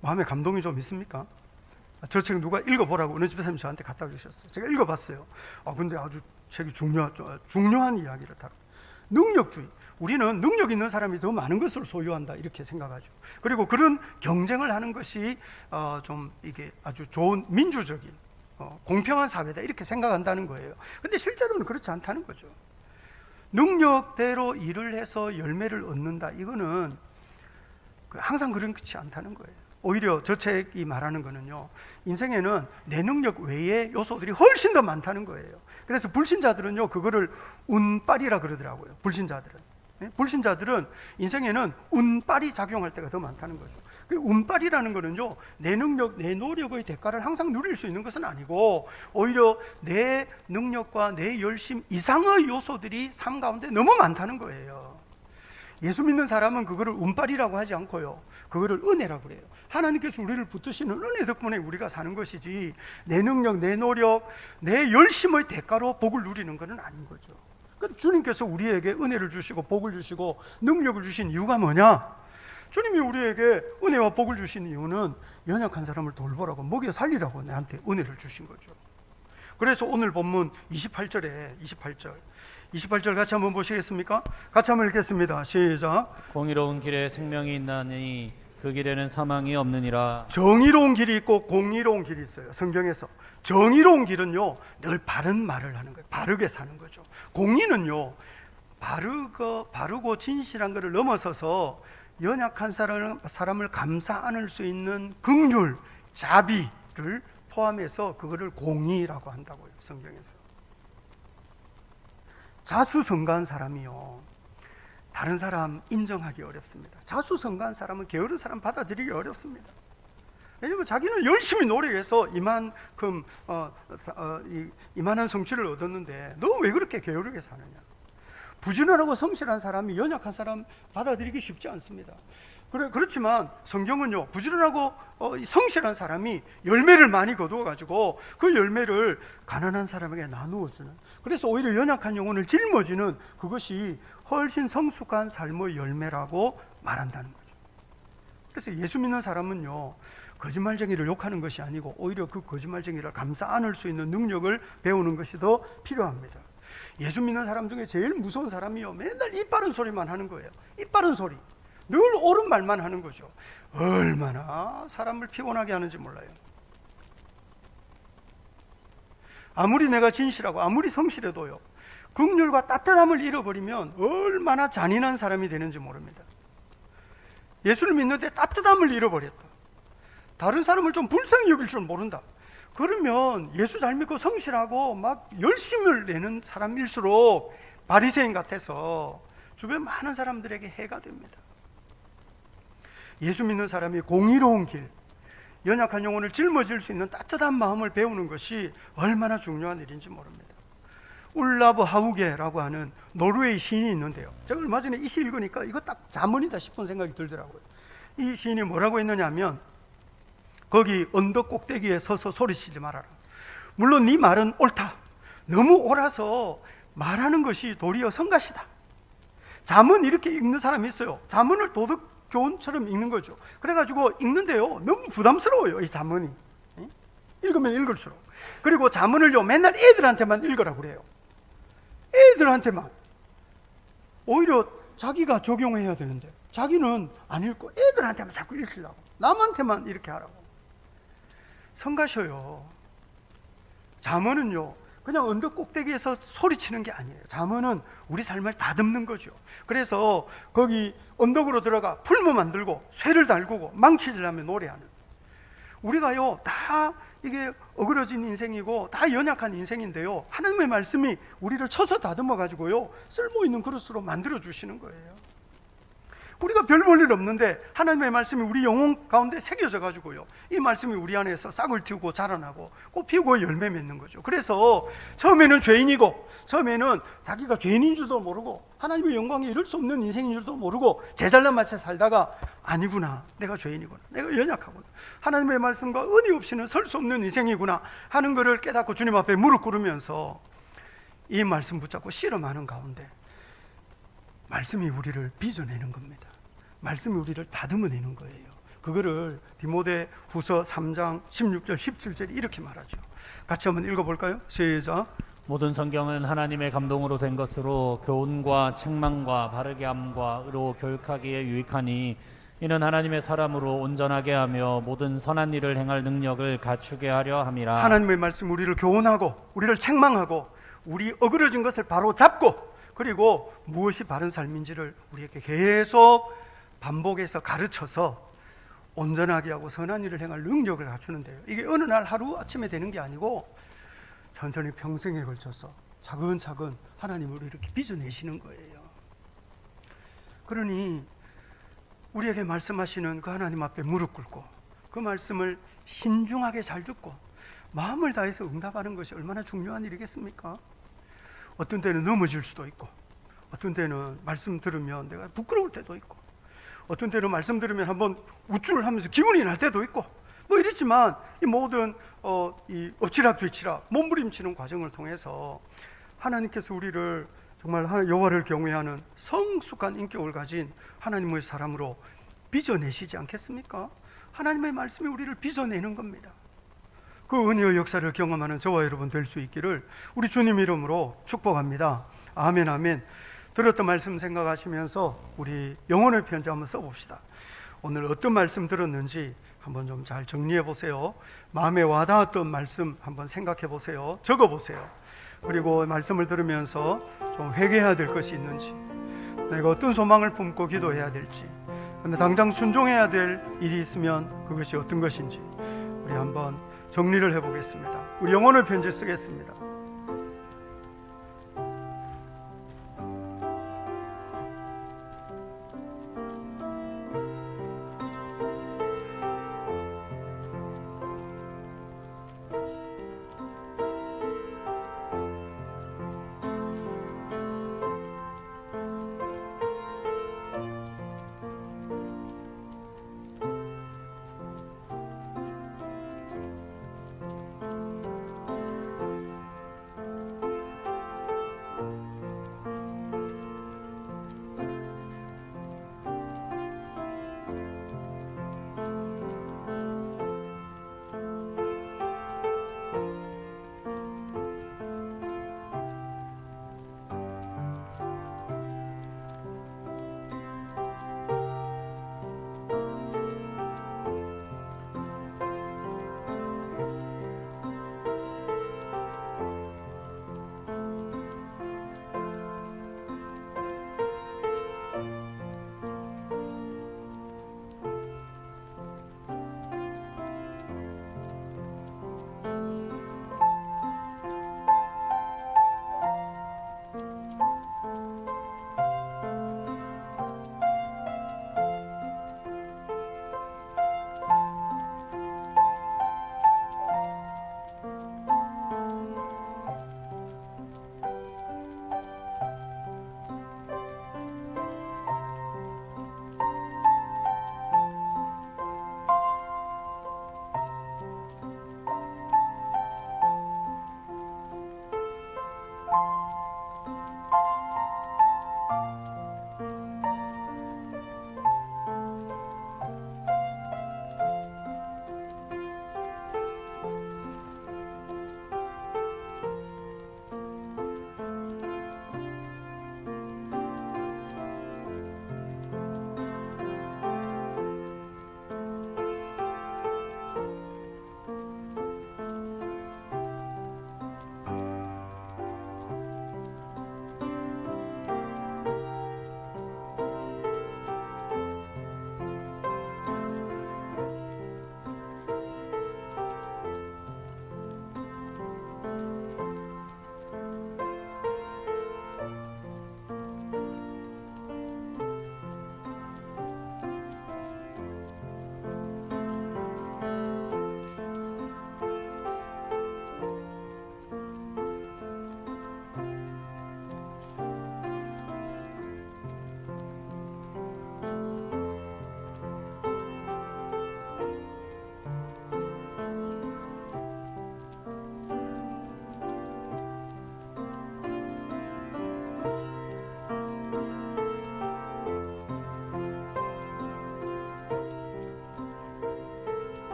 마음에 감동이 좀 있습니까? 저 책 누가 읽어보라고 어느 집사님이 저한테 갖다 주셨어요. 제가 읽어봤어요. 근데 아주 책이 중요한 이야기를 다. 능력주의. 우리는 능력 있는 사람이 더 많은 것을 소유한다, 이렇게 생각하죠. 그리고 그런 경쟁을 하는 것이 좀 이게 아주 좋은 민주적인 공평한 사회다, 이렇게 생각한다는 거예요. 근데 실제로는 그렇지 않다는 거죠. 능력대로 일을 해서 열매를 얻는다, 이거는 항상 그렇지 않다는 거예요. 오히려 저 책이 말하는 거는요, 인생에는 내 능력 외의 요소들이 훨씬 더 많다는 거예요. 그래서 불신자들은요, 그거를 운빨이라 그러더라고요. 불신자들은 인생에는 운빨이 작용할 때가 더 많다는 거죠. 그 운빨이라는 거는요, 내 능력, 내 노력의 대가를 항상 누릴 수 있는 것은 아니고, 오히려 내 능력과 내 열심 이상의 요소들이 삶 가운데 너무 많다는 거예요. 예수 믿는 사람은 그거를 운빨이라고 하지 않고요, 그거를 은혜라고 그래요. 하나님께서 우리를 붙드시는 은혜 덕분에 우리가 사는 것이지, 내 능력, 내 노력, 내 열심의 대가로 복을 누리는 것은 아닌 거죠. 그러니까 주님께서 우리에게 은혜를 주시고 복을 주시고 능력을 주신 이유가 뭐냐? 주님이 우리에게 은혜와 복을 주신 이유는 연약한 사람을 돌보라고, 먹여 살리라고 내한테 은혜를 주신 거죠. 그래서 오늘 본문 28절 같이 한번 보시겠습니까? 같이 한번 읽겠습니다. 시작. 공의로운 길에 생명이 있나니 그 길에는 사망이 없느니라. 정의로운 길이 있고 공의로운 길이 있어요. 성경에서 정의로운 길은요, 늘 바른 말을 하는 거예요. 바르게 사는 거죠. 공의는요, 바르고 진실한 것을 넘어서서 연약한 사람을 감싸 안을 수 있는 긍휼, 자비를 포함해서 그거를 공의라고 한다고요, 성경에서. 자수성가한 사람이요, 다른 사람 인정하기 어렵습니다. 자수성가한 사람은 게으른 사람 받아들이기 어렵습니다. 왜냐하면 자기는 열심히 노력해서 이만한 성취를 얻었는데 너 왜 그렇게 게으르게 사느냐? 부지런하고 성실한 사람이 연약한 사람 받아들이기 쉽지 않습니다. 그렇지만 성경은요, 부지런하고 성실한 사람이 열매를 많이 거두어가지고 그 열매를 가난한 사람에게 나누어 주는, 그래서 오히려 연약한 영혼을 짊어지는, 그것이 훨씬 성숙한 삶의 열매라고 말한다는 거죠. 그래서 예수 믿는 사람은요, 거짓말쟁이를 욕하는 것이 아니고 오히려 그 거짓말쟁이를 감싸 안을 수 있는 능력을 배우는 것이 더 필요합니다. 예수 믿는 사람 중에 제일 무서운 사람이요, 맨날 입 바른 소리만 하는 거예요. 입 바른 소리, 늘 옳은 말만 하는 거죠. 얼마나 사람을 피곤하게 하는지 몰라요. 아무리 내가 진실하고 아무리 성실해도요, 긍휼과 따뜻함을 잃어버리면 얼마나 잔인한 사람이 되는지 모릅니다. 예수를 믿는데 따뜻함을 잃어버렸다. 다른 사람을 좀 불쌍히 여길 줄 모른다. 그러면 예수 잘 믿고 성실하고 막 열심을 내는 사람일수록 바리새인 같아서 주변 많은 사람들에게 해가 됩니다. 예수 믿는 사람이 공의로운 길, 연약한 영혼을 짊어질 수 있는 따뜻한 마음을 배우는 것이 얼마나 중요한 일인지 모릅니다. 울라브 하우게라고 하는 노르웨이 시인이 있는데요, 제가 얼마 전에 이 시 읽으니까 이거 딱 자문이다 싶은 생각이 들더라고요. 이 시인이 뭐라고 했느냐 하면, 거기 언덕 꼭대기에 서서 소리치지 말아라. 물론 네 말은 옳다. 너무 옳아서 말하는 것이 도리어 성가시다. 잠언 이렇게 읽는 사람이 있어요. 잠언을 도덕 교훈처럼 읽는 거죠. 그래가지고 읽는데요, 너무 부담스러워요, 이 잠언이. 읽으면 읽을수록. 그리고 잠언을요, 맨날 애들한테만 읽으라고 그래요. 애들한테만. 오히려 자기가 적용해야 되는데 자기는 안 읽고 애들한테만 자꾸 읽히려고, 남한테만 이렇게 하라고. 성가셔요. 잠언은요, 그냥 언덕 꼭대기에서 소리치는 게 아니에요. 잠언은 우리 삶을 다듬는 거죠. 그래서 거기 언덕으로 들어가 풀무 만들고 쇠를 달구고 망치질하며 노래하는, 우리가요 다 이게 어그러진 인생이고 다 연약한 인생인데요, 하나님의 말씀이 우리를 쳐서 다듬어 가지고요 쓸모있는 그릇으로 만들어 주시는 거예요. 우리가 별 볼 일 없는데 하나님의 말씀이 우리 영혼 가운데 새겨져 가지고요, 이 말씀이 우리 안에서 싹을 틔우고 자라나고 꽃 피우고 열매 맺는 거죠. 그래서 처음에는 죄인이고, 처음에는 자기가 죄인인 줄도 모르고 하나님의 영광에 이를 수 없는 인생인 줄도 모르고 제잘난 맛에 살다가, 아니구나, 내가 죄인이구나, 내가 연약하구나, 하나님의 말씀과 은혜 없이는 설 수 없는 인생이구나 하는 것을 깨닫고 주님 앞에 무릎 꿇으면서 이 말씀 붙잡고 실험하는 가운데 말씀이 우리를 빚어내는 겁니다. 말씀이 우리를 다듬어내는 거예요. 그거를 디모데 후서 3장 16절 17절이 이렇게 말하죠. 같이 한번 읽어볼까요? 시작. 모든 성경은 하나님의 감동으로 된 것으로 교훈과 책망과 바르게 함과 의로 교육하기에 유익하니, 이는 하나님의 사람으로 온전하게 하며 모든 선한 일을 행할 능력을 갖추게 하려 함이라. 하나님의 말씀 우리를 교훈하고 우리를 책망하고 우리 어그러진 것을 바로 잡고, 그리고 무엇이 바른 삶인지를 우리에게 계속 반복해서 가르쳐서 온전하게 하고 선한 일을 행할 능력을 갖추는데요, 이게 어느 날 하루 아침에 되는 게 아니고 천천히 평생에 걸쳐서 차근차근 하나님을 이렇게 빚어내시는 거예요. 그러니 우리에게 말씀하시는 그 하나님 앞에 무릎 꿇고 그 말씀을 신중하게 잘 듣고 마음을 다해서 응답하는 것이 얼마나 중요한 일이겠습니까? 어떤 때는 넘어질 수도 있고, 어떤 때는 말씀 들으면 내가 부끄러울 때도 있고, 어떤 때는 말씀 들으면 한번 우쭐 하면서 기운이 날 때도 있고, 뭐 이렇지만 이 모든 이 엎치락 뒤치락 몸부림치는 과정을 통해서 하나님께서 우리를 정말 여호와를 경외하는 성숙한 인격을 가진 하나님의 사람으로 빚어내시지 않겠습니까? 하나님의 말씀이 우리를 빚어내는 겁니다. 그 은혜의 역사를 경험하는 저와 여러분 될 수 있기를 우리 주님 이름으로 축복합니다. 아멘, 아멘. 들었던 말씀 생각하시면서 우리 영혼의 편지 한번 써봅시다. 오늘 어떤 말씀 들었는지 한번 좀 잘 정리해 보세요. 마음에 와닿았던 말씀 한번 생각해 보세요. 적어 보세요. 그리고 말씀을 들으면서 좀 회개해야 될 것이 있는지, 내가 어떤 소망을 품고 기도해야 될지, 당장 순종해야 될 일이 있으면 그것이 어떤 것인지 우리 한번 정리를 해보겠습니다. 우리 영혼의 편지 쓰겠습니다.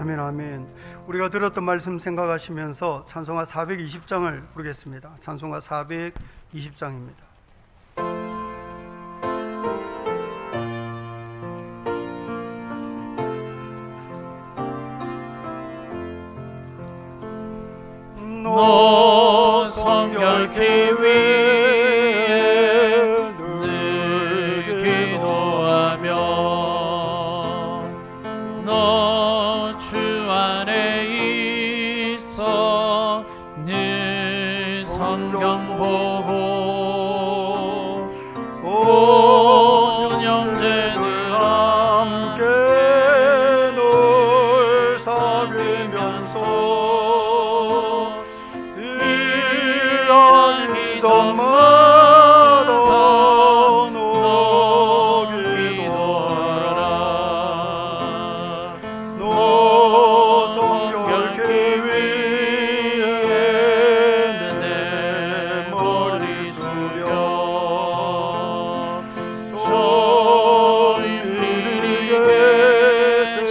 아멘, 아멘. 우리가 들었던 말씀 생각하시면서 찬송가 420장을 부르겠습니다. 찬송가 420장입니다. 너 성결케 위해 늘 기도하며 너 주 안에 있어 늘 성경 보고 온 형제들 함께 늘 사귀면서 일하기 전마다 너 기도하라. 너 성결케 위해 내 머리 숙여 저 미리 계신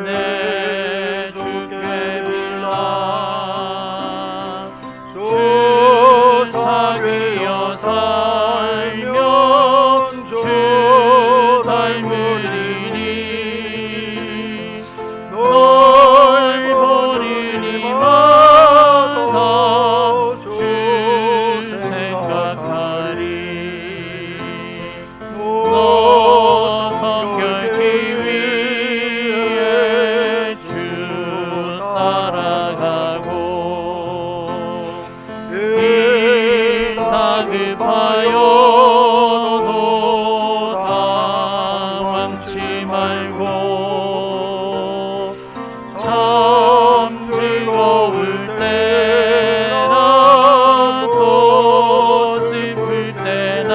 내 주께 빌라. 주 사귀어 살면 주 닮으리니 널 보는 이마다 주 생각하리. 너 성결케 위해 주 따라가고 일 다급하여도 당황치 말고 참 즐거울 때나 또 슬플 때나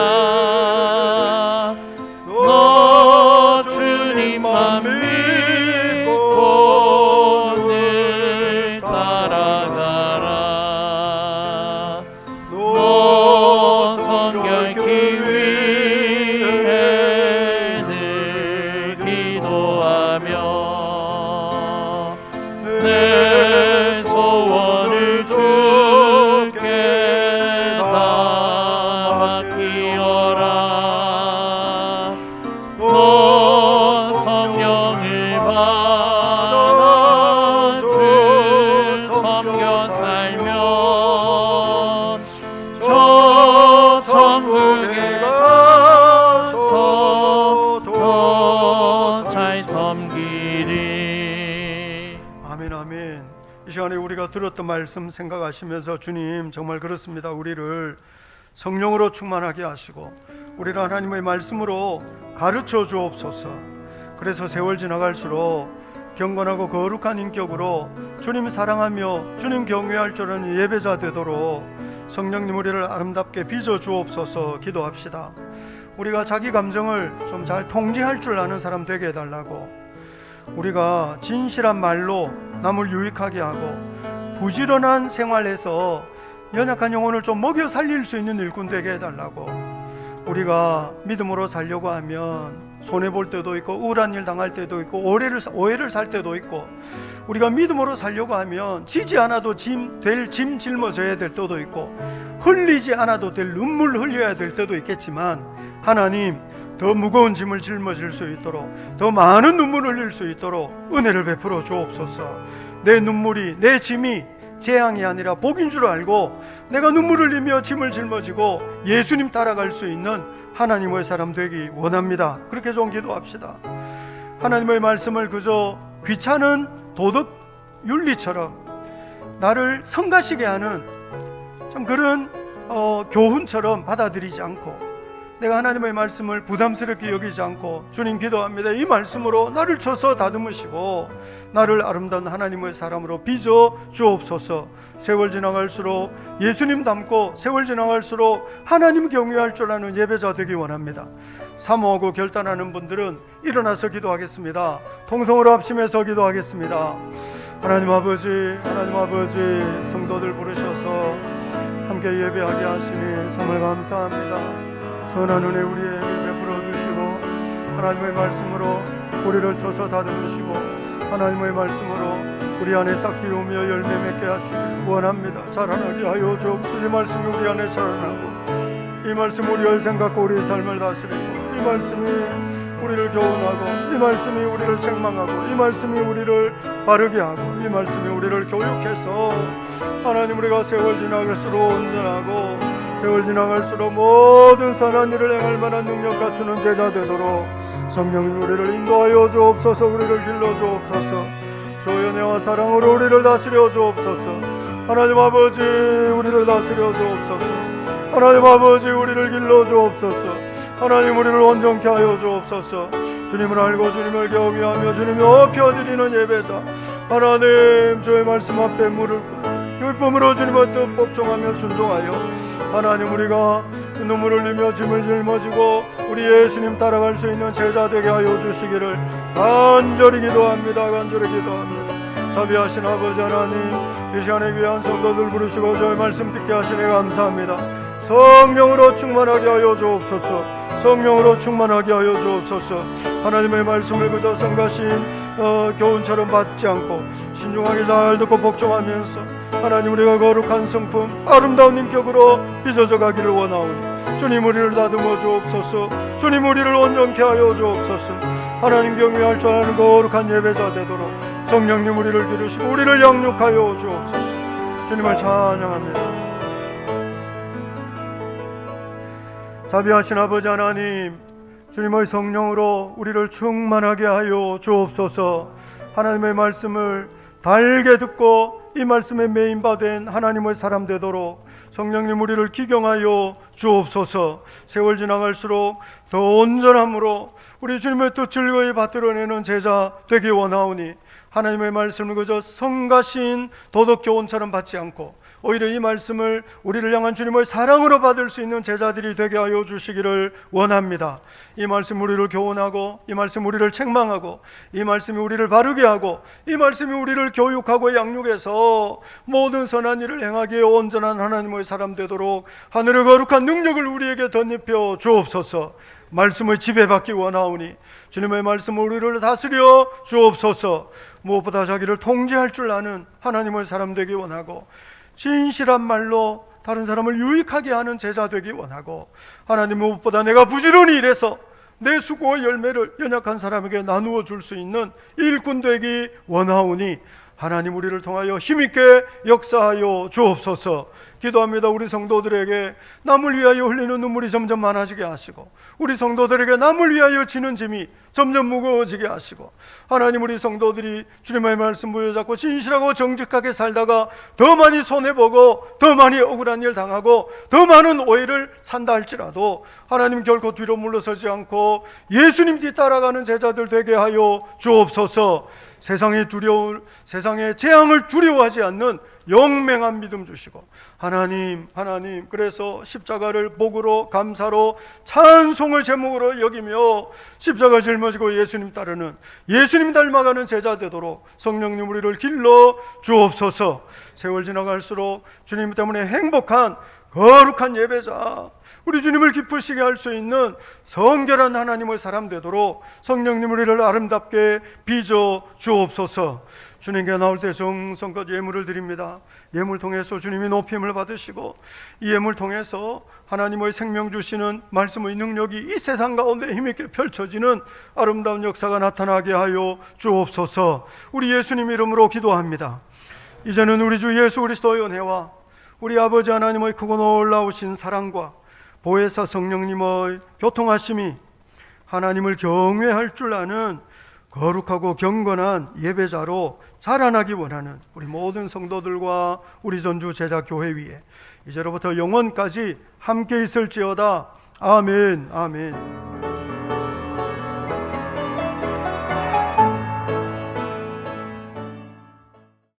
너 주님만 믿고 늘 따라가라. 너 성결케 위해 늘 기도하며 내 소원을 주께 다 맡기어라. 너 성령을 받아 주 섬겨 살면 저 천국에 가서 더 잘 섬기리. 아멘, 아멘. 이 시간에 우리가 들었던 말씀 생각하시면서 주님 정말 그렇습니다. 우리를 성령으로 충만하게 하시고 우리를 하나님의 말씀으로 가르쳐 주옵소서. 그래서 세월 지나갈수록 경건하고 거룩한 인격으로 주님 사랑하며 주님 경외할 줄 아는 예배자 되도록 성령님 우리를 아름답게 빚어 주옵소서. 기도합시다. 우리가 자기 감정을 좀 잘 통제할 줄 아는 사람 되게 해달라고, 우리가 진실한 말로 남을 유익하게 하고 부지런한 생활에서 연약한 영혼을 좀 먹여 살릴 수 있는 일꾼 되게 해달라고, 우리가 믿음으로 살려고 하면 손해볼 때도 있고 우울한 일 당할 때도 있고 오해를 살 때도 있고, 우리가 믿음으로 살려고 하면 지지 않아도 짐 짊어져야 될 때도 있고 흘리지 않아도 될 눈물 흘려야 될 때도 있겠지만, 하나님 더 무거운 짐을 짊어질 수 있도록 더 많은 눈물을 흘릴 수 있도록 은혜를 베풀어 주옵소서. 내 눈물이 내 짐이 재앙이 아니라 복인 줄 알고 내가 눈물을 흘리며 짐을 짊어지고 예수님 따라갈 수 있는 하나님의 사람 되기 원합니다. 그렇게 좀 기도합시다. 하나님의 말씀을 그저 귀찮은 도덕 윤리처럼 나를 성가시게 하는 참 그런 교훈처럼 받아들이지 않고, 내가 하나님의 말씀을 부담스럽게 여기지 않고, 주님 기도합니다. 이 말씀으로 나를 쳐서 다듬으시고 나를 아름다운 하나님의 사람으로 빚어 주옵소서. 세월 지나갈수록 예수님 닮고 세월 지나갈수록 하나님 경외할 줄 아는 예배자 되기 원합니다. 사모하고 결단하는 분들은 일어나서 기도하겠습니다. 통성으로 합심해서 기도하겠습니다. 하나님 아버지, 하나님 아버지, 성도들 부르셔서 함께 예배하게 하시니 정말 감사합니다. 선한 은혜 우리에게 베풀어 주시고 하나님의 말씀으로 우리를 쳐서 다듬으시고 하나님의 말씀으로 우리 안에 싹 틔우며 열매 맺게 하시길 원합니다. 자라나게 하여 주옵소서. 이 말씀이 우리 안에 자라나고 이 말씀 우리의 생각과 우리의 삶을 다스리고 이 말씀이 우리를 교훈하고 이 말씀이 우리를 책망하고 이 말씀이 우리를 바르게 하고 이 말씀이 우리를 교육해서 하나님 우리가 세월 지나갈수록 온전하고 세월 지나갈수록 모든 선한 일을 행할 만한 능력 갖추는 제자 되도록 성령님 우리를 인도하여 주옵소서. 우리를 길러 주옵소서. 주의 은혜와 사랑으로 우리를 다스려 주옵소서. 하나님 아버지 우리를 다스려 주옵소서. 하나님 아버지 우리를 길러 주옵소서. 하나님 우리를 온전케 하여 주옵소서. 주님을 알고 주님을 경외하며 주님이 업혀드리는 예배자 하나님 주의 말씀 앞에 무릎 율법으로 주님의 뜻 복종하며 순종하여 하나님 우리가 눈물을 흘리며 짐을 짊어지고 우리 예수님 따라갈 수 있는 제자 되게 하여 주시기를 간절히 기도합니다. 간절히 기도합니다. 자비하신 아버지 하나님 이 시간에 귀한 성도들 부르시고 저의 말씀 듣게 하시니 감사합니다. 성령으로 충만하게 하여 주옵소서. 성령으로 충만하게 하여 주옵소서. 하나님의 말씀을 그저 성가신 교훈처럼 받지 않고 신중하게 잘 듣고 복종하면서 하나님 우리가 거룩한 성품 아름다운 인격으로 빚어져 가기를 원하오니 주님 우리를 다듬어 주옵소서. 주님 우리를 온전케 하여 주옵소서. 하나님 경외할 줄 아는 거룩한 예배자 되도록 성령님 우리를 기르시고 우리를 양육하여 주옵소서. 주님을 찬양합니다. 자비하신 아버지 하나님 주님의 성령으로 우리를 충만하게 하여 주옵소서. 하나님의 말씀을 달게 듣고 이 말씀에 메인바된 하나님의 사람 되도록 성령님 우리를 기경하여 주옵소서. 세월 지나갈수록 더 온전함으로 우리 주님의 뜻 즐거이 받들어내는 제자 되기 원하오니 하나님의 말씀을 그저 성가신 도덕교훈처럼 받지 않고 오히려 이 말씀을 우리를 향한 주님의 사랑으로 받을 수 있는 제자들이 되게 하여 주시기를 원합니다. 이 말씀 우리를 교훈하고 이 말씀 우리를 책망하고 이 말씀이 우리를 바르게 하고 이 말씀이 우리를 교육하고 양육해서 모든 선한 일을 행하기에 온전한 하나님의 사람 되도록 하늘의 거룩한 능력을 우리에게 덧입혀 주옵소서. 말씀을 지배받기 원하오니 주님의 말씀 우리를 다스려 주옵소서. 무엇보다 자기를 통제할 줄 아는 하나님의 사람 되기 원하고 진실한 말로 다른 사람을 유익하게 하는 제자 되기 원하고 하나님 무엇보다 내가 부지런히 일해서 내 수고의 열매를 연약한 사람에게 나누어 줄 수 있는 일꾼 되기 원하오니 하나님 우리를 통하여 힘있게 역사하여 주옵소서. 기도합니다. 우리 성도들에게 남을 위하여 흘리는 눈물이 점점 많아지게 하시고 우리 성도들에게 남을 위하여 지는 짐이 점점 무거워지게 하시고 하나님 우리 성도들이 주님의 말씀 부여잡고 진실하고 정직하게 살다가 더 많이 손해보고 더 많이 억울한 일 당하고 더 많은 오해를 산다 할지라도 하나님 결코 뒤로 물러서지 않고 예수님 뒤따라가는 제자들 되게 하여 주옵소서. 세상의 재앙을 두려워하지 않는 영맹한 믿음 주시고 하나님 그래서 십자가를 복으로 감사로 찬송을 제목으로 여기며 십자가 짊어지고 예수님 따르는 예수님 닮아가는 제자 되도록 성령님 우리를 길러 주옵소서. 세월 지나갈수록 주님 때문에 행복한 거룩한 예배자 우리 주님을 기쁘시게 할 수 있는 성결한 하나님의 사람 되도록 성령님 우리를 아름답게 빚어 주옵소서. 주님께 나올 때 정성껏 예물을 드립니다. 예물 통해서 주님이 높임을 받으시고 이 예물 통해서 하나님의 생명 주시는 말씀의 능력이 이 세상 가운데 힘있게 펼쳐지는 아름다운 역사가 나타나게 하여 주옵소서. 우리 예수님 이름으로 기도합니다. 이제는 우리 주 예수 그리스도의 은혜와 우리 아버지 하나님의 크고 놀라우신 사랑과 보혜사 성령님의 교통하심이 하나님을 경외할 줄 아는 거룩하고 경건한 예배자로 자라나기 원하는 우리 모든 성도들과 우리 전주 제자 교회 위에 이제로부터 영원까지 함께 있을지어다. 아멘. 아멘.